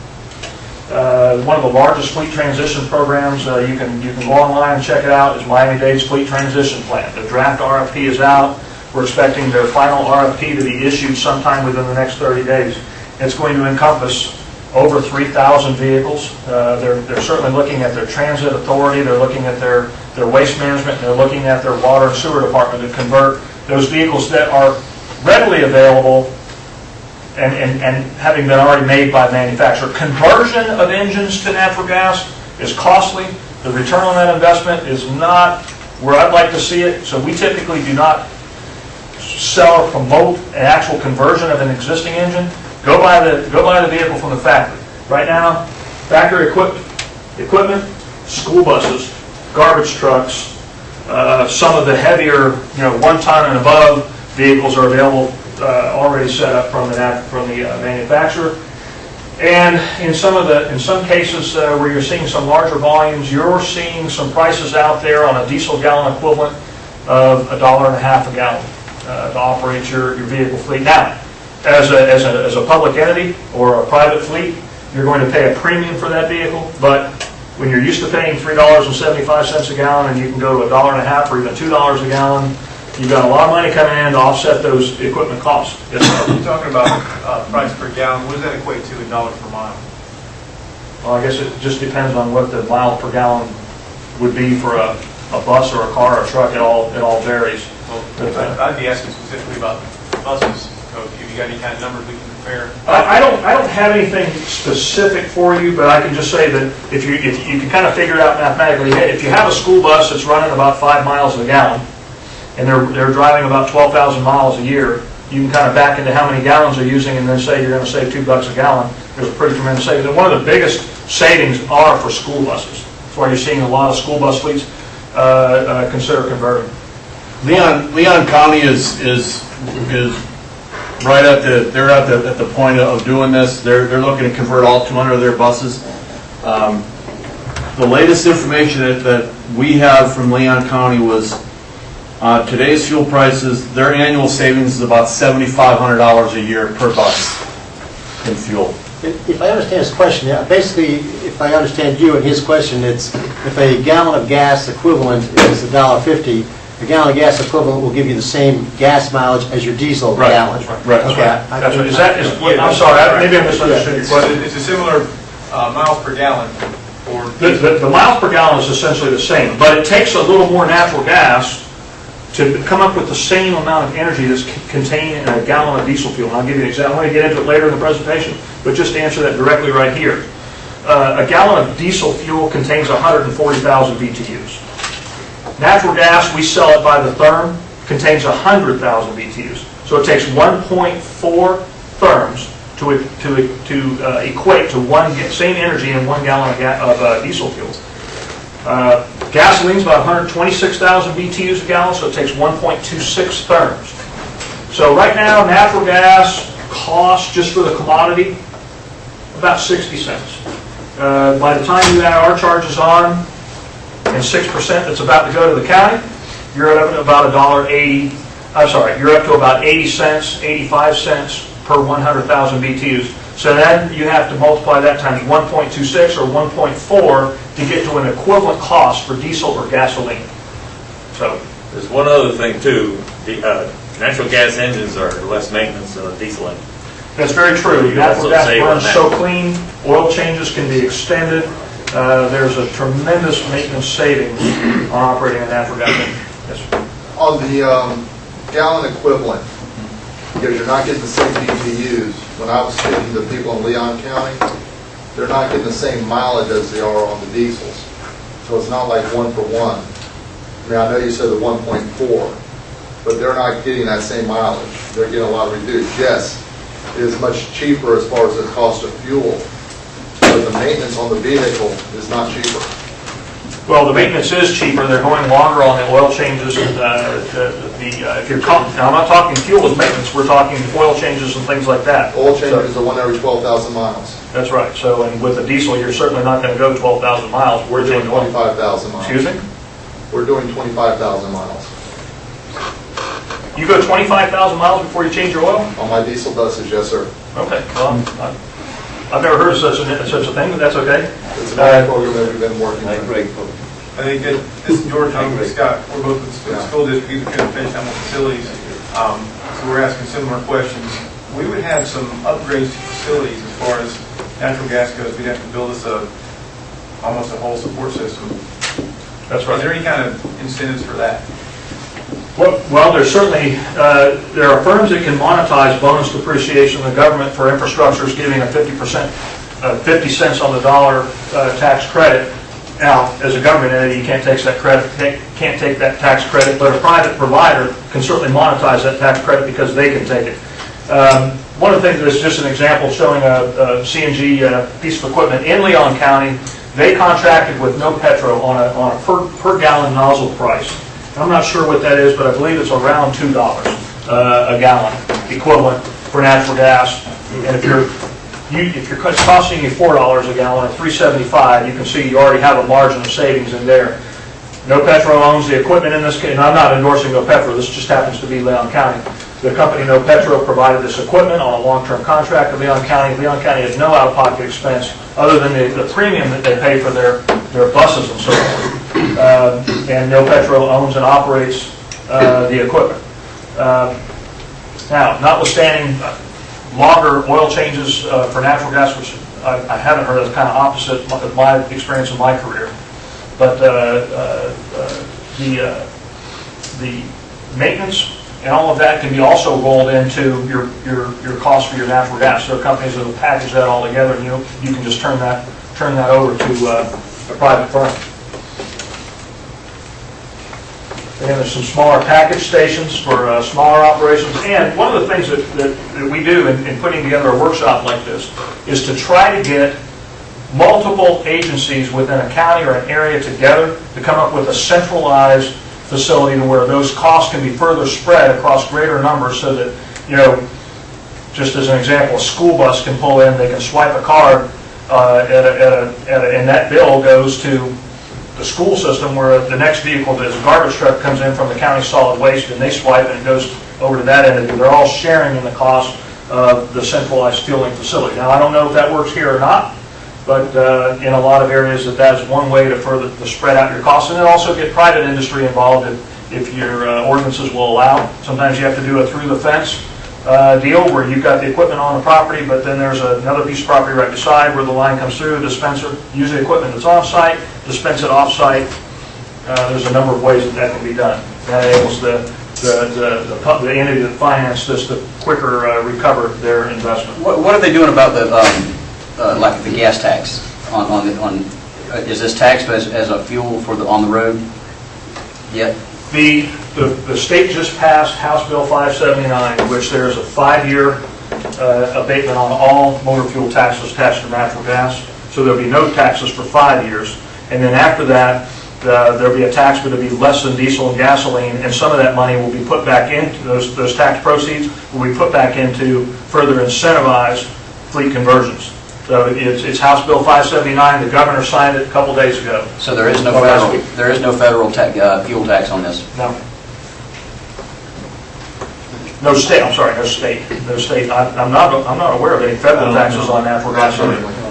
One of the largest fleet transition programs, you can go online and check it out, is Miami-Dade's Fleet Transition Plan. The draft RFP is out. We're expecting their final RFP to be issued sometime within the next 30 days. It's going to encompass over 3,000 vehicles. They're certainly looking at their transit authority, they're looking at their waste management, and they're looking at their water and sewer department to convert those vehicles that are readily available and having been already made by the manufacturer. Conversion of engines to natural gas is costly. The return on that investment is not where I'd like to see it, so we typically do not sell or promote an actual conversion of an existing engine. Go buy the vehicle from the factory. Right now, factory equipment, school buses, garbage trucks, some of the heavier, 1 ton and above vehicles are available already set up from the manufacturer. And in some cases where you're seeing some larger volumes, you're seeing some prices out there on a diesel gallon equivalent of $1.50 a gallon to operate your vehicle fleet. Now, as a public entity or a private fleet, you're going to pay a premium for that vehicle, but when you're used to paying $3.75 a gallon and you can go to $1.50 or even $2 a gallon, you've got a lot of money coming in to offset those equipment costs. Yes, sir. You're talking about price per gallon. What does that equate to in dollars per mile? Well, I guess it just depends on what the miles per gallon would be for a bus or a car or a truck. It all varies. Well, I'd be asking specifically about buses. So if you got any kind of numbers we can compare. I don't have anything specific for you, but I can just say that if you can kind of figure it out mathematically, if you have a school bus that's running about 5 miles a gallon, and they're driving about 12,000 miles a year, you can kind of back into how many gallons they're using and then say you're going to save $2 a gallon. There's a pretty tremendous savings. And one of the biggest savings are for school buses. That's why you're seeing a lot of school bus fleets consider converting. Leon County is right at the point of doing this. They're looking to convert all 200 of their buses. The latest information that we have from Leon County was today's fuel prices. Their annual savings is about $7,500 a year per bus in fuel. If I understand his question, basically, if I understand you and his question, it's if a gallon of gas equivalent is $1.50, a gallon of gas equivalent will give you the same gas mileage as your diesel gallon. Right. Okay. That's right. I'm sorry, maybe I misunderstood your question. It's a similar miles per gallon. The miles per gallon is essentially the same, but it takes a little more natural gas to come up with the same amount of energy that's contained in a gallon of diesel fuel. And I'll give you an example. I'm going to get into it later in the presentation, but just to answer that directly right here. A gallon of diesel fuel contains 140,000 BTUs. Natural gas, we sell it by the therm, contains 100,000 BTUs. So it takes 1.4 therms to equate to same energy in 1 gallon of diesel fuel. Gasoline's about 126,000 BTUs a gallon, so it takes 1.26 therms. So right now, natural gas costs just for the commodity about 60 cents. By the time you add our charges on and 6% that's about to go to the county, you're up to about $1.80. I'm sorry, you're up to about 80 cents, 85 cents per 100,000 BTUs. So then you have to multiply that times 1.26 or 1.4 to get to an equivalent cost for diesel or gasoline. So there's one other thing too. The natural gas engines are less maintenance than a diesel engine. That's very true. Natural gas burns so clean. Oil changes can be extended. There's a tremendous maintenance savings on operating a natural gas engine. Yes, sir. On the gallon equivalent, because you're not getting the same BTUs. When I was speaking to people in Leon County, they're not getting the same mileage as they are on the diesels. So it's not like 1 for 1. I mean, I know you said the 1.4, but they're not getting that same mileage. They're getting a lot reduced. Yes, it is much cheaper as far as the cost of fuel, but the maintenance on the vehicle is not cheaper. Well, the maintenance is cheaper. They're going longer on the oil changes. If you're talking, now I'm not talking fuel as maintenance. We're talking oil changes and things like that. Oil changes are 1 every 12,000 miles. That's right. So, and with the diesel, you're certainly not going to go 12,000 miles. We're doing 25,000 miles. Excuse me? We're doing 25,000 miles. You go 25,000 miles before you change your oil? On my diesel buses, yes, sir. Okay. Well, I've never heard of such a thing, but that's okay. It's a program that we've been working on. I think that this is George and Scott. We're both with the school district, either trying to finish on the facilities. So we're asking similar questions. We would have some upgrades to facilities as far as natural gas goes, we'd have to build us almost a whole support system. That's right. Is there any kind of incentives for that? Well, there's certainly, there are firms that can monetize bonus depreciation. The government for infrastructure is giving a 50%, 50 cents on the dollar tax credit. Now, as a government entity, you can't take that credit, can't take that tax credit, but a private provider can certainly monetize that tax credit because they can take it. One of the things that's just an example showing a CNG piece of equipment in Leon County. They contracted with No Petro on a per gallon nozzle price. I'm not sure what that is, but I believe it's around $2 a gallon equivalent for natural gas. And if it's costing you $4 a gallon or $3.75, you can see you already have a margin of savings in there. No Petro owns the equipment in this case, and I'm not endorsing No Petro. This just happens to be Leon County. The company No Petro provided this equipment on a long-term contract to Leon County. Leon County has no out-of-pocket expense other than the premium that they pay for their buses and so forth. And No Petro owns and operates the equipment. Now, notwithstanding longer oil changes for natural gas, which I haven't heard of, kind of opposite of my experience in my career, but the maintenance and all of that can be also rolled into your cost for your natural gas. There are companies that will package that all together, and you can just turn that over to a private firm. And there's some smaller package stations for smaller operations. And one of the things that we do in putting together a workshop like this is to try to get multiple agencies within a county or an area together to come up with a centralized facility to where those costs can be further spread across greater numbers so that, just as an example, a school bus can pull in, they can swipe a card, and that bill goes to the school system, where the next vehicle, as a garbage truck, comes in from the county solid waste, and they swipe it and it goes over to that entity. They're all sharing in the cost of the centralized fueling facility. Now, I don't know if that works here or not, but in a lot of areas that is one way to further to spread out your costs. And then also get private industry involved if your ordinances will allow. Sometimes you have to do a through-the-fence deal where you've got the equipment on the property, but then there's another piece of property right beside where the line comes through, a dispenser, use the equipment that's on-site, dispense it off-site. There's a number of ways that can be done. That enables the entity that financed this to quicker recover their investment. What are they doing about the like the gas tax is this taxed as a fuel for on the road yet? The state just passed House Bill 579, which there's a 5-year abatement on all motor fuel taxes attached to natural gas. So there'll be no taxes for 5 years. And then after that, there'll be a tax, but it'll be less than diesel and gasoline, and some of that money will be put back into, those tax proceeds will be put back into further incentivize fleet conversions. So it's House Bill 579. The governor signed it a couple days ago. So there is no federal fuel tax on this? No. No state. I'm sorry. No state. No state. I'm not aware of any federal taxes on natural gas.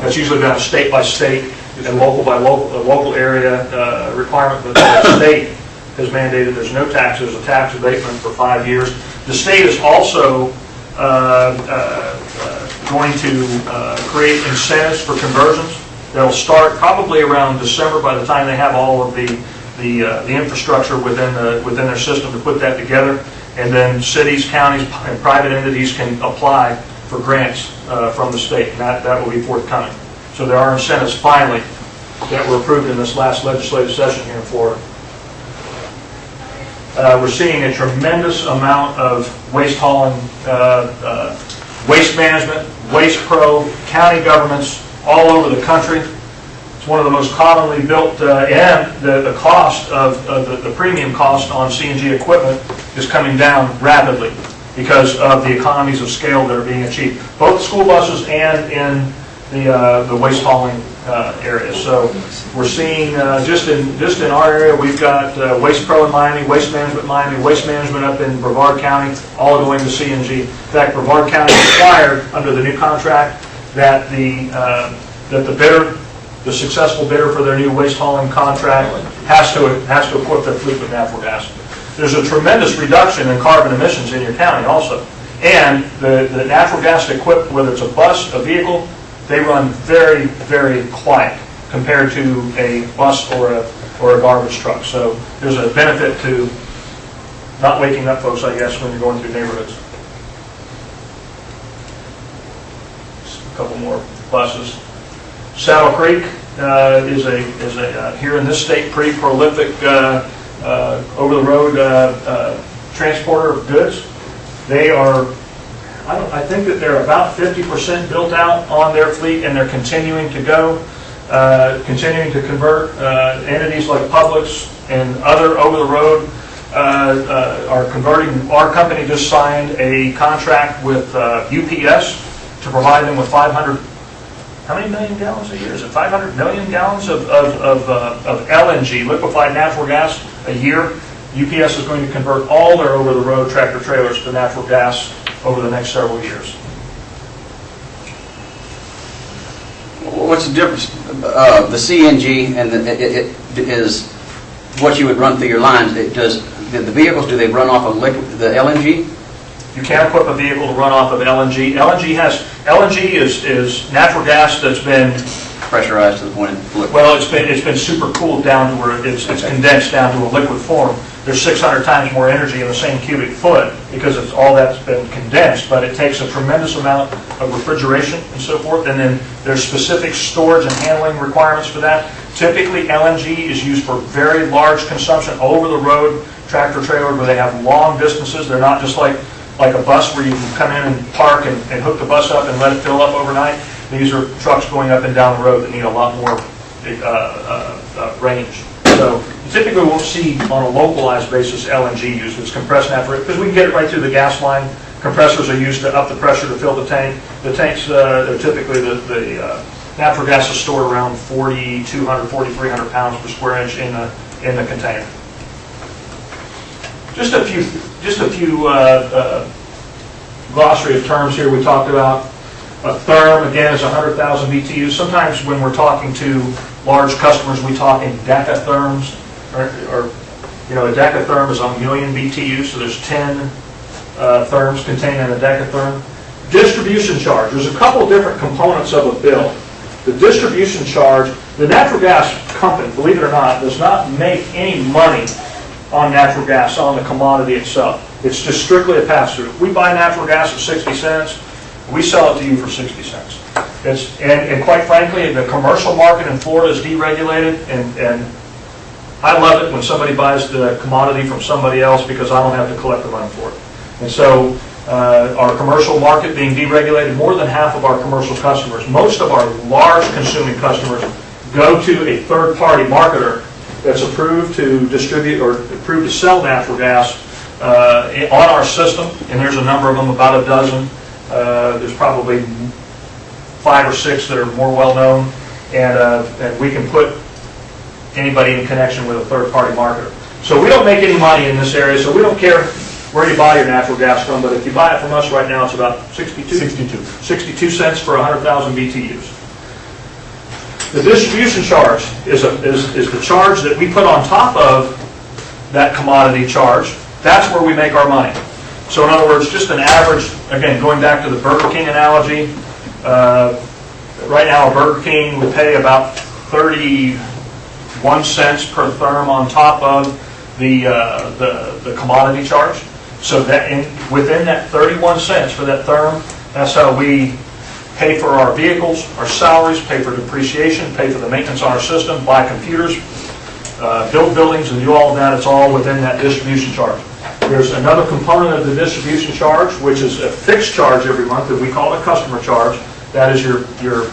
That's usually done state by state and local by local area requirement. But the state has mandated there's no taxes. A tax abatement for 5 years. The state is also going to create incentives for conversions. They'll start probably around December, by the time they have all of the infrastructure within their system to put that together. And then cities, counties, and private entities can apply for grants from the state, and that will be forthcoming. So there are incentives finally that were approved in this last legislative session here in Florida. We're seeing a tremendous amount of waste hauling, waste management, Waste Pro, county governments all over the country. It's one of the most commonly built, and the cost of the premium cost on CNG equipment is coming down rapidly because of the economies of scale that are being achieved, both school buses and in the waste hauling areas. So we're seeing just in our area, we've got Waste Pro in Miami, Waste Management Miami, Waste Management up in Brevard County, all going to CNG. In fact, Brevard County required under the new contract that the bidder, the successful bidder for their new waste hauling contract, has to equip their fleet with natural gas. There's a tremendous reduction in carbon emissions in your county also, and the natural gas equipped, whether it's a bus, a vehicle, they run very, very quiet compared to a bus or a garbage truck. So there's a benefit to not waking up folks, I guess, when you're going through neighborhoods. Just a couple more buses. Saddle Creek is a here in this state pretty prolific over-the-road transporter of goods. They are, I think that they're about 50% built out on their fleet, and they're continuing to go, continuing to convert. Entities like Publix and other over-the-road are converting. Our company just signed a contract with UPS to provide them with 500, how many million gallons a year? Is it 500 million gallons of LNG, liquefied natural gas, a year? UPS is going to convert all their over-the-road tractor trailers to natural gas over the next several years. What's the difference? The CNG and it is what you would run through your lines. The vehicles, do they run off of the LNG? You can't equip a vehicle to run off of LNG. LNG is natural gas that's been pressurized to the point of liquid. Well, it's been super cooled down to where it's condensed down to a liquid form. There's 600 times more energy in the same cubic foot because it's all that's been condensed, but it takes a tremendous amount of refrigeration and so forth, and then there's specific storage and handling requirements for that. Typically, LNG is used for very large consumption, over-the-road tractor trailers where they have long distances. They're not just like a bus where you can come in and park and hook the bus up and let it fill up overnight. These are trucks going up and down the road that need a lot more range. So you typically won't see on a localized basis LNG used. It's compressed natural, because we can get it right through the gas line. Compressors are used to up the pressure to fill the tank. The tanks, are typically the natural gas is stored around 4,200, 4,300 pounds per square inch in the container. Just a few glossary of terms here we talked about. A therm, again, is 100,000 BTUs. Sometimes when we're talking to large customers, we talk in decatherms, or a decatherm is a million BTUs, so there's 10 therms contained in a decatherm. Distribution charge. There's a couple different components of a bill. The distribution charge, the natural gas company, believe it or not, does not make any money on natural gas, on the commodity itself. It's just strictly a pass-through. If we buy natural gas at 60 cents, we sell it to you for 60 cents. And quite frankly, the commercial market in Florida is deregulated, and I love it when somebody buys the commodity from somebody else because I don't have to collect the money for it. And so our commercial market being deregulated, more than half of our commercial customers, most of our large consuming customers, go to a third-party marketer that's approved to distribute or approved to sell natural gas on our system, and there's a number of them, about a dozen. There's probably 5 or 6 that are more well-known, and we can put anybody in connection with a third-party marketer. So we don't make any money in this area, so we don't care where you buy your natural gas from, but if you buy it from us right now, it's about 62 cents for 100,000 BTUs. The distribution charge is the charge that we put on top of that commodity charge. That's where we make our money. So in other words, just an average, again, going back to the Burger King analogy, right now a Burger King would pay about 31 cents per therm on top of the commodity charge. So that within that 31 cents for that therm, that's how we pay for our vehicles, our salaries, pay for depreciation, pay for the maintenance on our system, buy computers, build buildings, and do all of that. It's all within that distribution charge. There's another component of the distribution charge, which is a fixed charge every month that we call a customer charge. That is your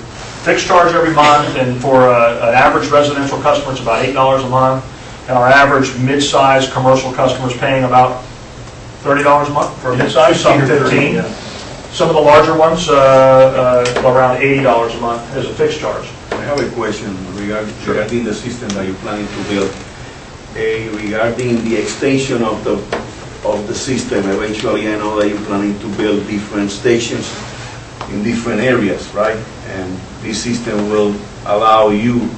fixed charge every month, and for an average residential customer, it's about $8 a month. And our average mid-size commercial customer is paying about $30 a month for a mid-size, some 15. Some of the larger ones around $80 a month as a fixed charge. I have a question regarding the system that you're planning to build. Regarding the extension of the system, eventually I know that you're planning to build different stations in different areas, right? And this system will allow you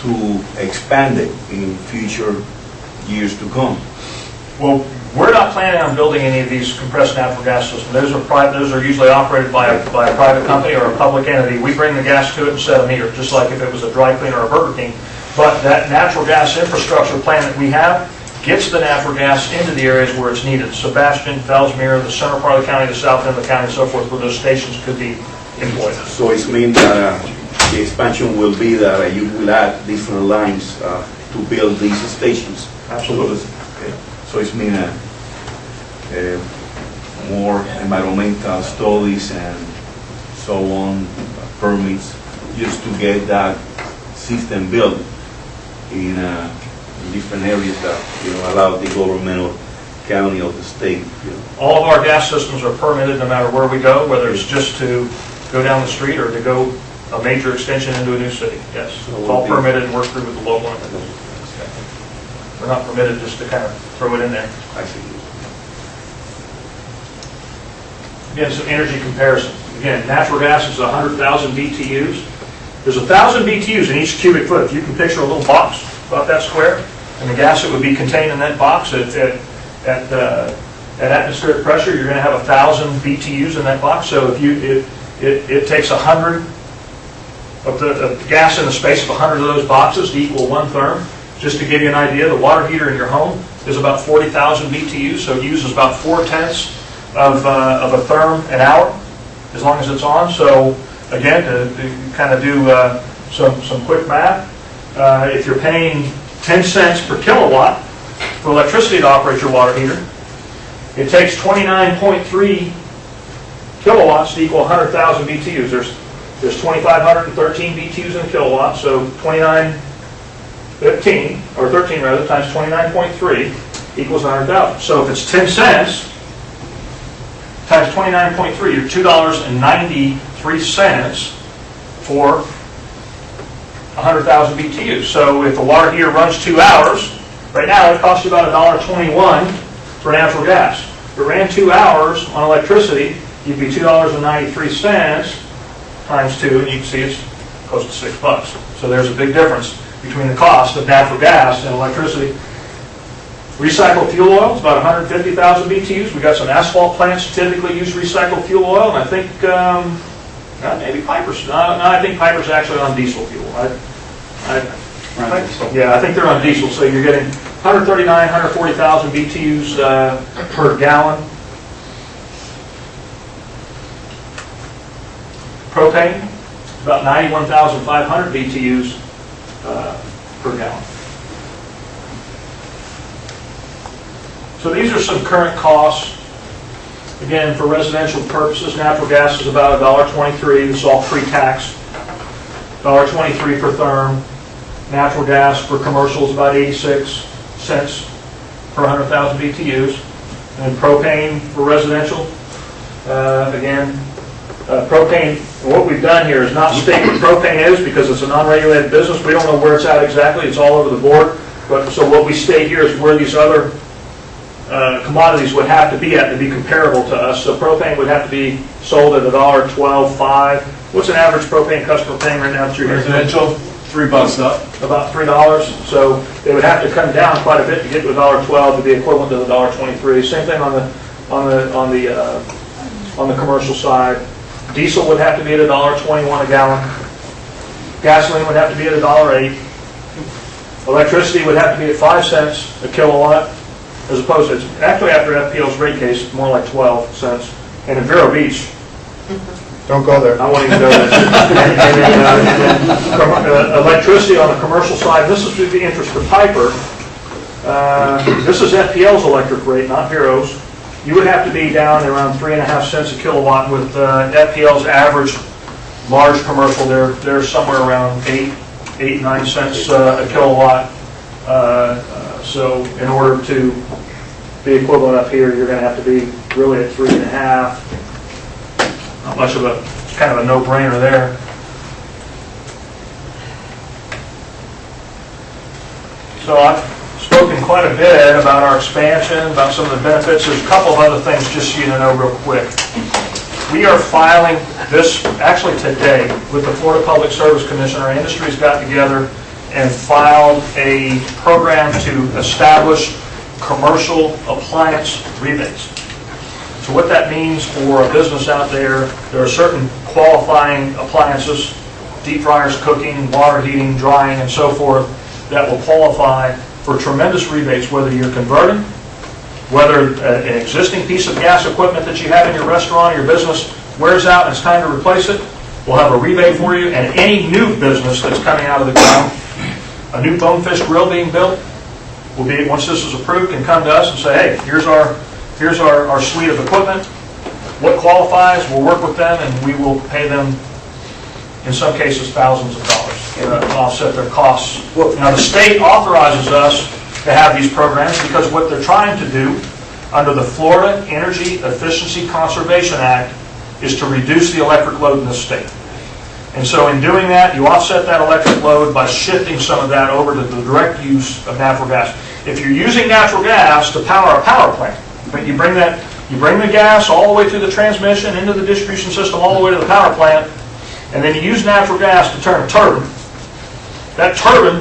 to expand it in future years to come. Well, We're not planning on building any of these compressed natural gas systems. Those are usually operated by a private company or a public entity. We bring the gas to it and set a meter, just like if it was a dry cleaner or a Burger King. But that natural gas infrastructure plan that we have gets the natural gas into the areas where it's needed. Sebastian, Fellsmere, the center part of the county, the south end of the county, and so forth, where those stations could be employed. So it means that the expansion will be that you will add different lines to build these stations. Absolutely. So it means more environmental studies and so on, permits, just to get that system built in different areas that allow the government or county or the state. All of our gas systems are permitted no matter where we go, whether it's just to go down the street or to go a major extension into a new city. Yes, it's all permitted and worked through with the local entities. We're not permitted just to kind of throw it in there. I see. Again, some energy comparison. Again, natural gas is 100,000 BTUs. There's 1,000 BTUs in each cubic foot. If you can picture a little box about that square, and the gas that would be contained in that box at atmospheric pressure, you're going to have 1,000 BTUs in that box. So if it takes 100 of the gas in the space of 100 of those boxes to equal 1 therm. Just to give you an idea, the water heater in your home is about 40,000 BTUs, so it uses about 4/10 of a therm an hour, as long as it's on. So again, to kind of do some quick math, if you're paying 10 cents per kilowatt for electricity to operate your water heater, it takes 29.3 kilowatts to equal 100,000 BTUs. There's 2,513 BTUs in a kilowatt, so 13 times 29.3 equals 100,000. So if it's 10 cents times 29.3, you're $2.93 for 100,000 BTUs. So if a water heater runs 2 hours, right now it costs you about $1.21 for natural gas. If it ran 2 hours on electricity, you'd be $2.93 times 2, and you can see it's close to $6. So there's a big difference between the cost of natural gas and electricity. Recycled fuel oil is about 150,000 BTUs. We've got some asphalt plants that typically use recycled fuel oil, and I think maybe Piper's. No, I think Piper's actually on diesel fuel. Yeah, I think they're on diesel. So you're getting 140,000 BTUs per gallon. Propane, about 91,500 BTUs per gallon. So these are some current costs. Again, for residential purposes, natural gas is about $1.23. This is all pre-tax. $1.23 per therm. Natural gas for commercial is about 86 cents per 100,000 BTUs. And propane for residential, propane, what we've done here is not state what propane is because it's a non-regulated business. We don't know where it's at exactly. It's all over the board. But so what we state here is where these other commodities would have to be at to be comparable to us. So propane would have to be sold at $1.12.5. What's an average propane customer paying right now that you're here? Residential, $3 up. About $3. So they would have to come down quite a bit to get to $1.12 to be equivalent to the $1.23. Same thing on the commercial side. Diesel would have to be at $1.21 a gallon. Gasoline would have to be at $1.08. Electricity would have to be at 5 cents a kilowatt, as opposed to, actually after FPL's rate case, it's more like 12 cents. And in Vero Beach, don't go there. I won't even go there. And electricity on the commercial side, this is the interest for Piper. This is FPL's electric rate, not Vero's. You would have to be down around 3.5 cents a kilowatt with FPL's average large commercial. They're somewhere around 8-9 cents a kilowatt. So in order to be equivalent up here, you're going to have to be really at 3.5. Not much of a, it's kind of a no-brainer there. So I've spoken quite a bit about our expansion, about some of the benefits. There's a couple of other things just so you know real quick. We are filing this actually today with the Florida Public Service Commission. Our industry's got together and filed a program to establish commercial appliance rebates. So what that means for a business out there are certain qualifying appliances, deep fryers, cooking, water heating, drying, and so forth, that will qualify for tremendous rebates, whether you're converting, whether an existing piece of gas equipment that you have in your restaurant or your business wears out and it's time to replace it, we'll have a rebate for you. And any new business that's coming out of the ground, a new bonefish grill being built, will be, once this is approved, can come to us and say, hey, here's our suite of equipment. What qualifies, we'll work with them, and we will pay them, in some cases, thousands of dollars to offset their costs. Now, the state authorizes us to have these programs because what they're trying to do under the Florida Energy Efficiency Conservation Act is to reduce the electric load in the state. And so in doing that, you offset that electric load by shifting some of that over to the direct use of natural gas. If you're using natural gas to power a power plant, but you bring the gas all the way through the transmission, into the distribution system, all the way to the power plant, and then you use natural gas to turn a turbine. That turbine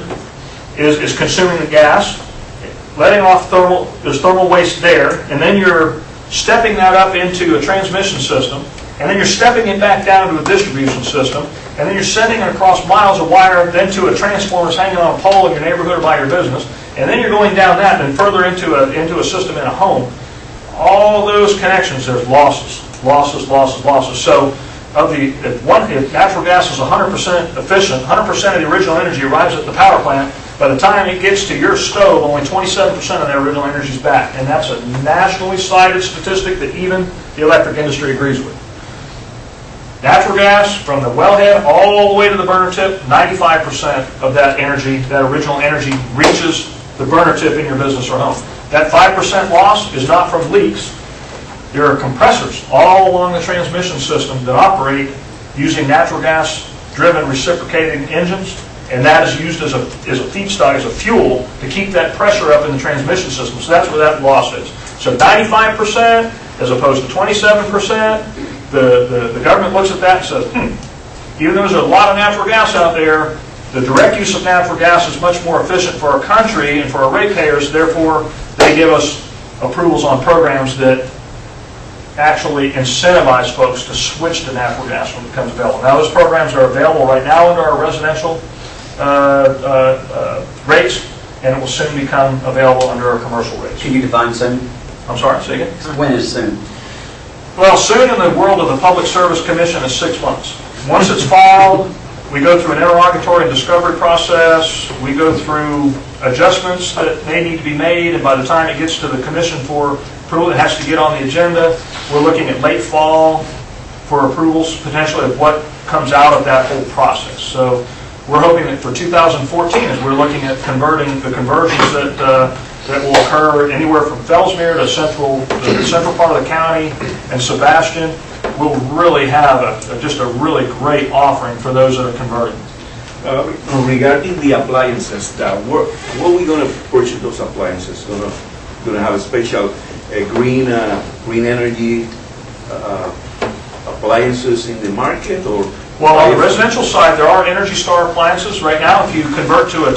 is consuming the gas, letting off there's thermal waste there, and then you're stepping that up into a transmission system, and then you're stepping it back down to a distribution system, and then you're sending it across miles of wire, then to a transformer hanging on a pole in your neighborhood or by your business, and then you're going down that and further into a system in a home. All those connections, there's losses. So if natural gas is 100% efficient, 100% of the original energy arrives at the power plant, by the time it gets to your stove, only 27% of that original energy is back. And that's a nationally cited statistic that even the electric industry agrees with. Natural gas, from the wellhead all the way to the burner tip, 95% of that energy, that original energy, reaches the burner tip in your business or home. That 5% loss is not from leaks. There are compressors all along the transmission system that operate using natural gas-driven reciprocating engines, and that is used as a feedstock, as a fuel, to keep that pressure up in the transmission system. So that's where that loss is. So 95% as opposed to 27%. The government looks at that and says, even though there's a lot of natural gas out there, the direct use of natural gas is much more efficient for our country and for our ratepayers. Therefore, they give us approvals on programs that actually incentivize folks to switch to natural gas when it becomes available. Now, those programs are available right now under our residential rates, and it will soon become available under our commercial rates. Can you define soon? I'm sorry, say again? When is soon? Well, soon in the world of the Public Service Commission is 6 months. Once it's filed, we go through an interrogatory and discovery process. We go through adjustments that may need to be made, and by the time it gets to the commission for approval, it has to get on the agenda. We're looking at late fall for approvals, potentially, of what comes out of that whole process. So we're hoping that for 2014, as we're looking at converting the conversions that will occur anywhere from Fellsmere to the central part of the county and Sebastian, we'll really have just a really great offering for those that are converting. Regarding the appliances, where are we going to purchase those appliances? Going to have a special green energy appliances in the market, or? Well, on the residential side, there are Energy Star appliances. Right now, if you convert to a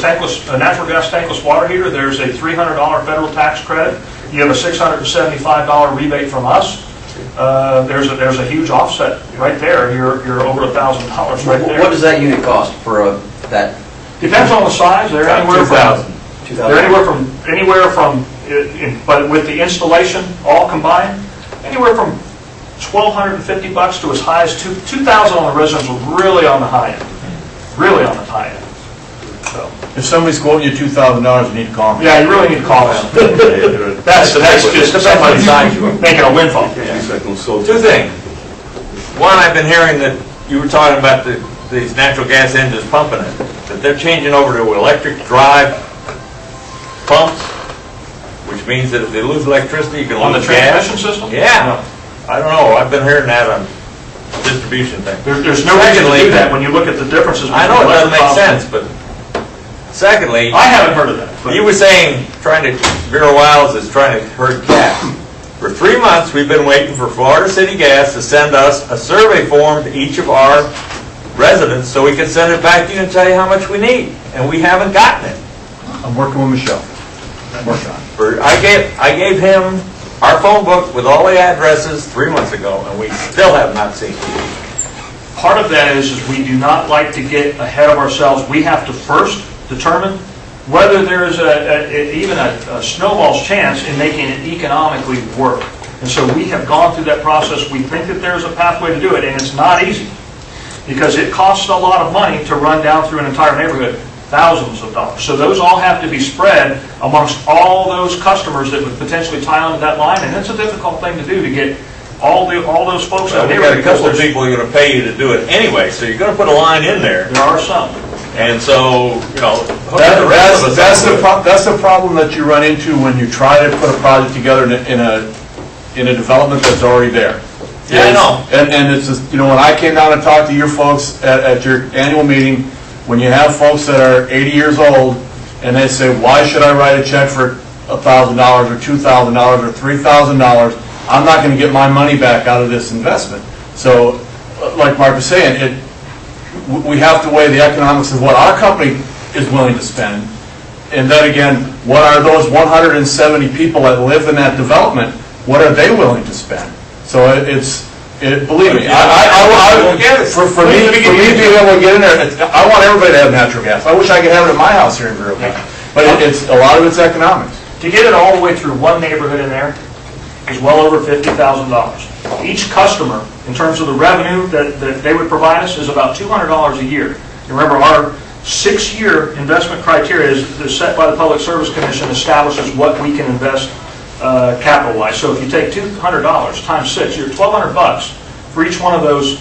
natural gas tankless water heater, there's a $300 federal tax credit. You have a $675 rebate from us. There's a huge offset right there. You're over $1,000 right there. What does that unit cost for that? Depends on the size. They're anywhere from but with the installation all combined, anywhere from $1,250 to as high as $2,000 on the residential, really on the high end. Really on the high end. So. If somebody's quoting you $2,000, you need to call them. Yeah, you really need to call them. That's just somebody making a windfall. Two things. One, I've been hearing that you were talking about these natural gas engines pumping it, that they're changing over to electric drive pumps, which means that if they lose electricity, you can on lose the transmission system. Yeah. No. I don't know. I've been hearing that on distribution thing. There's no reason to do that when you look at the differences. I know it doesn't make sense, but secondly, I haven't heard of that. You were saying Bureau Wiles is trying to herd cats. For 3 months, we've been waiting for Florida City Gas to send us a survey form to each of our residents so we can send it back to you and tell you how much we need, and we haven't gotten it. I'm working with Michelle. I gave him our phone book with all the addresses 3 months ago, and we still have not seen it. Part of that is we do not like to get ahead of ourselves. We have to first determine whether there is even a snowball's chance in making it economically work. And so we have gone through that process. We think that there's a pathway to do it, and it's not easy because it costs a lot of money to run down through an entire neighborhood, thousands of dollars. So those all have to be spread amongst all those customers that would potentially tie onto that line, and it's a difficult thing to do to get all those folks Well, out we there. got a couple of people who are going to pay you to do it anyway, so you're going to put a line in there. There are some. And so, you know, That's the problem that you run into when you try to put a project together in a development that's already there. Yeah, I know. And it's just, you know, when I came down and talked to your folks at your annual meeting, when you have folks that are 80 years old and they say, why should I write a check for $1,000 or $2,000 or $3,000? I'm not going to get my money back out of this investment. So, like Mark was saying, we have to weigh the economics of what our company is willing to spend, and then again, what are those 170 people that live in that development, what are they willing to spend? So believe me, for me being able to get in there, I want everybody to have natural gas. I wish I could have it at my house here in Vero Beach, but it's a lot of it's economics. To get it all the way through one neighborhood in there is well over $50,000. Each customer, in terms of the revenue that they would provide us, is about $200 a year. Remember, our 6-year investment criteria is set by the Public Service Commission, establishes what we can invest capital-wise. So if you take $200 times 6, you're $1,200 for each one of those.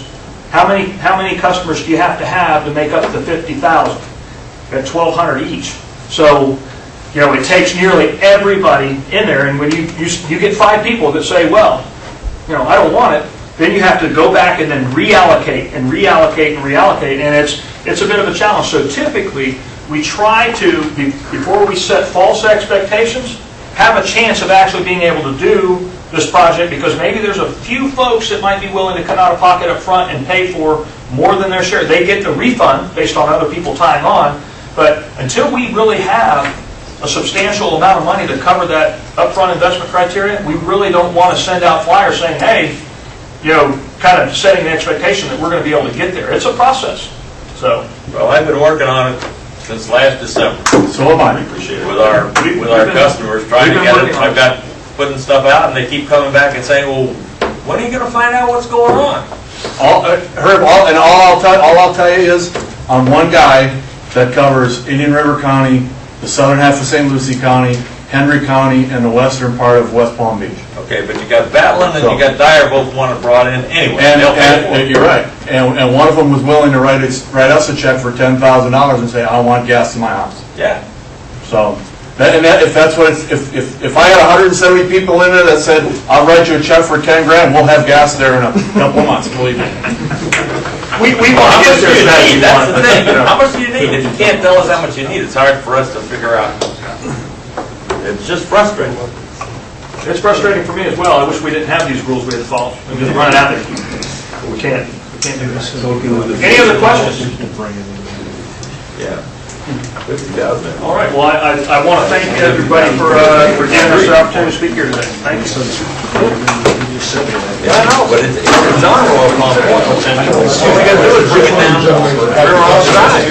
How many customers do you have to make up the $50,000? At $1,200 each. So, you know, it takes nearly everybody in there, and when you get 5 people that say, well, you know, I don't want it, then you have to go back and then reallocate and reallocate and reallocate, and it's a bit of a challenge. So typically, we try to, before we set false expectations, have a chance of actually being able to do this project, because maybe there's a few folks that might be willing to come out of pocket up front and pay for more than their share. They get the refund based on other people tying on, but until we really have a substantial amount of money to cover that upfront investment criteria, we really don't want to send out flyers saying, hey, you know, kind of setting the expectation that we're going to be able to get there. It's a process. So, well, I've been working on it since last December. So am I. Appreciate it. With our customers, trying to get it. I've got putting stuff out, and they keep coming back and saying, well, when are you going to find out what's going on? Herb, all I'll tell you is, I'm one guy that covers Indian River County, the southern half of St. Lucie County, Henry County, and the western part of West Palm Beach. Okay, but you got Battling and you got Dyer both want it brought in anyway. And you're right. And one of them was willing to write us a check for $10,000 and say, I want gas in my house. Yeah. So, if that's what if I had 170 people in there that said, I'll write you a check for 10 grand, we'll have gas there in a couple of months, believe me. We want to get there. That's the thing. How much do you need? If you can't tell us how much you need, it's hard for us to figure out. It's just frustrating. It's frustrating for me as well. I wish we didn't have these rules we had to follow. We just run it out there. But we can't. We can't do this. Any other questions? Yeah. 50,000. All right. Well, I want to thank everybody for giving us the opportunity to speak here today. Thank you. Yeah, I know, but it's not a roll call. All we got to do is bring it down. We're all sides.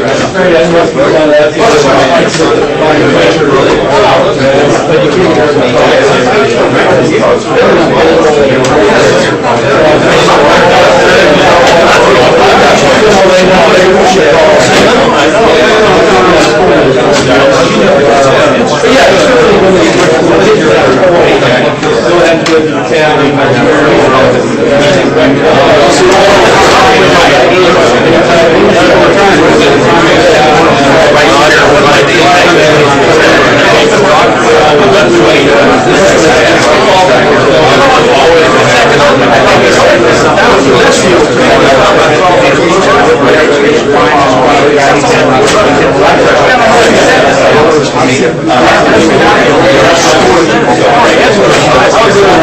I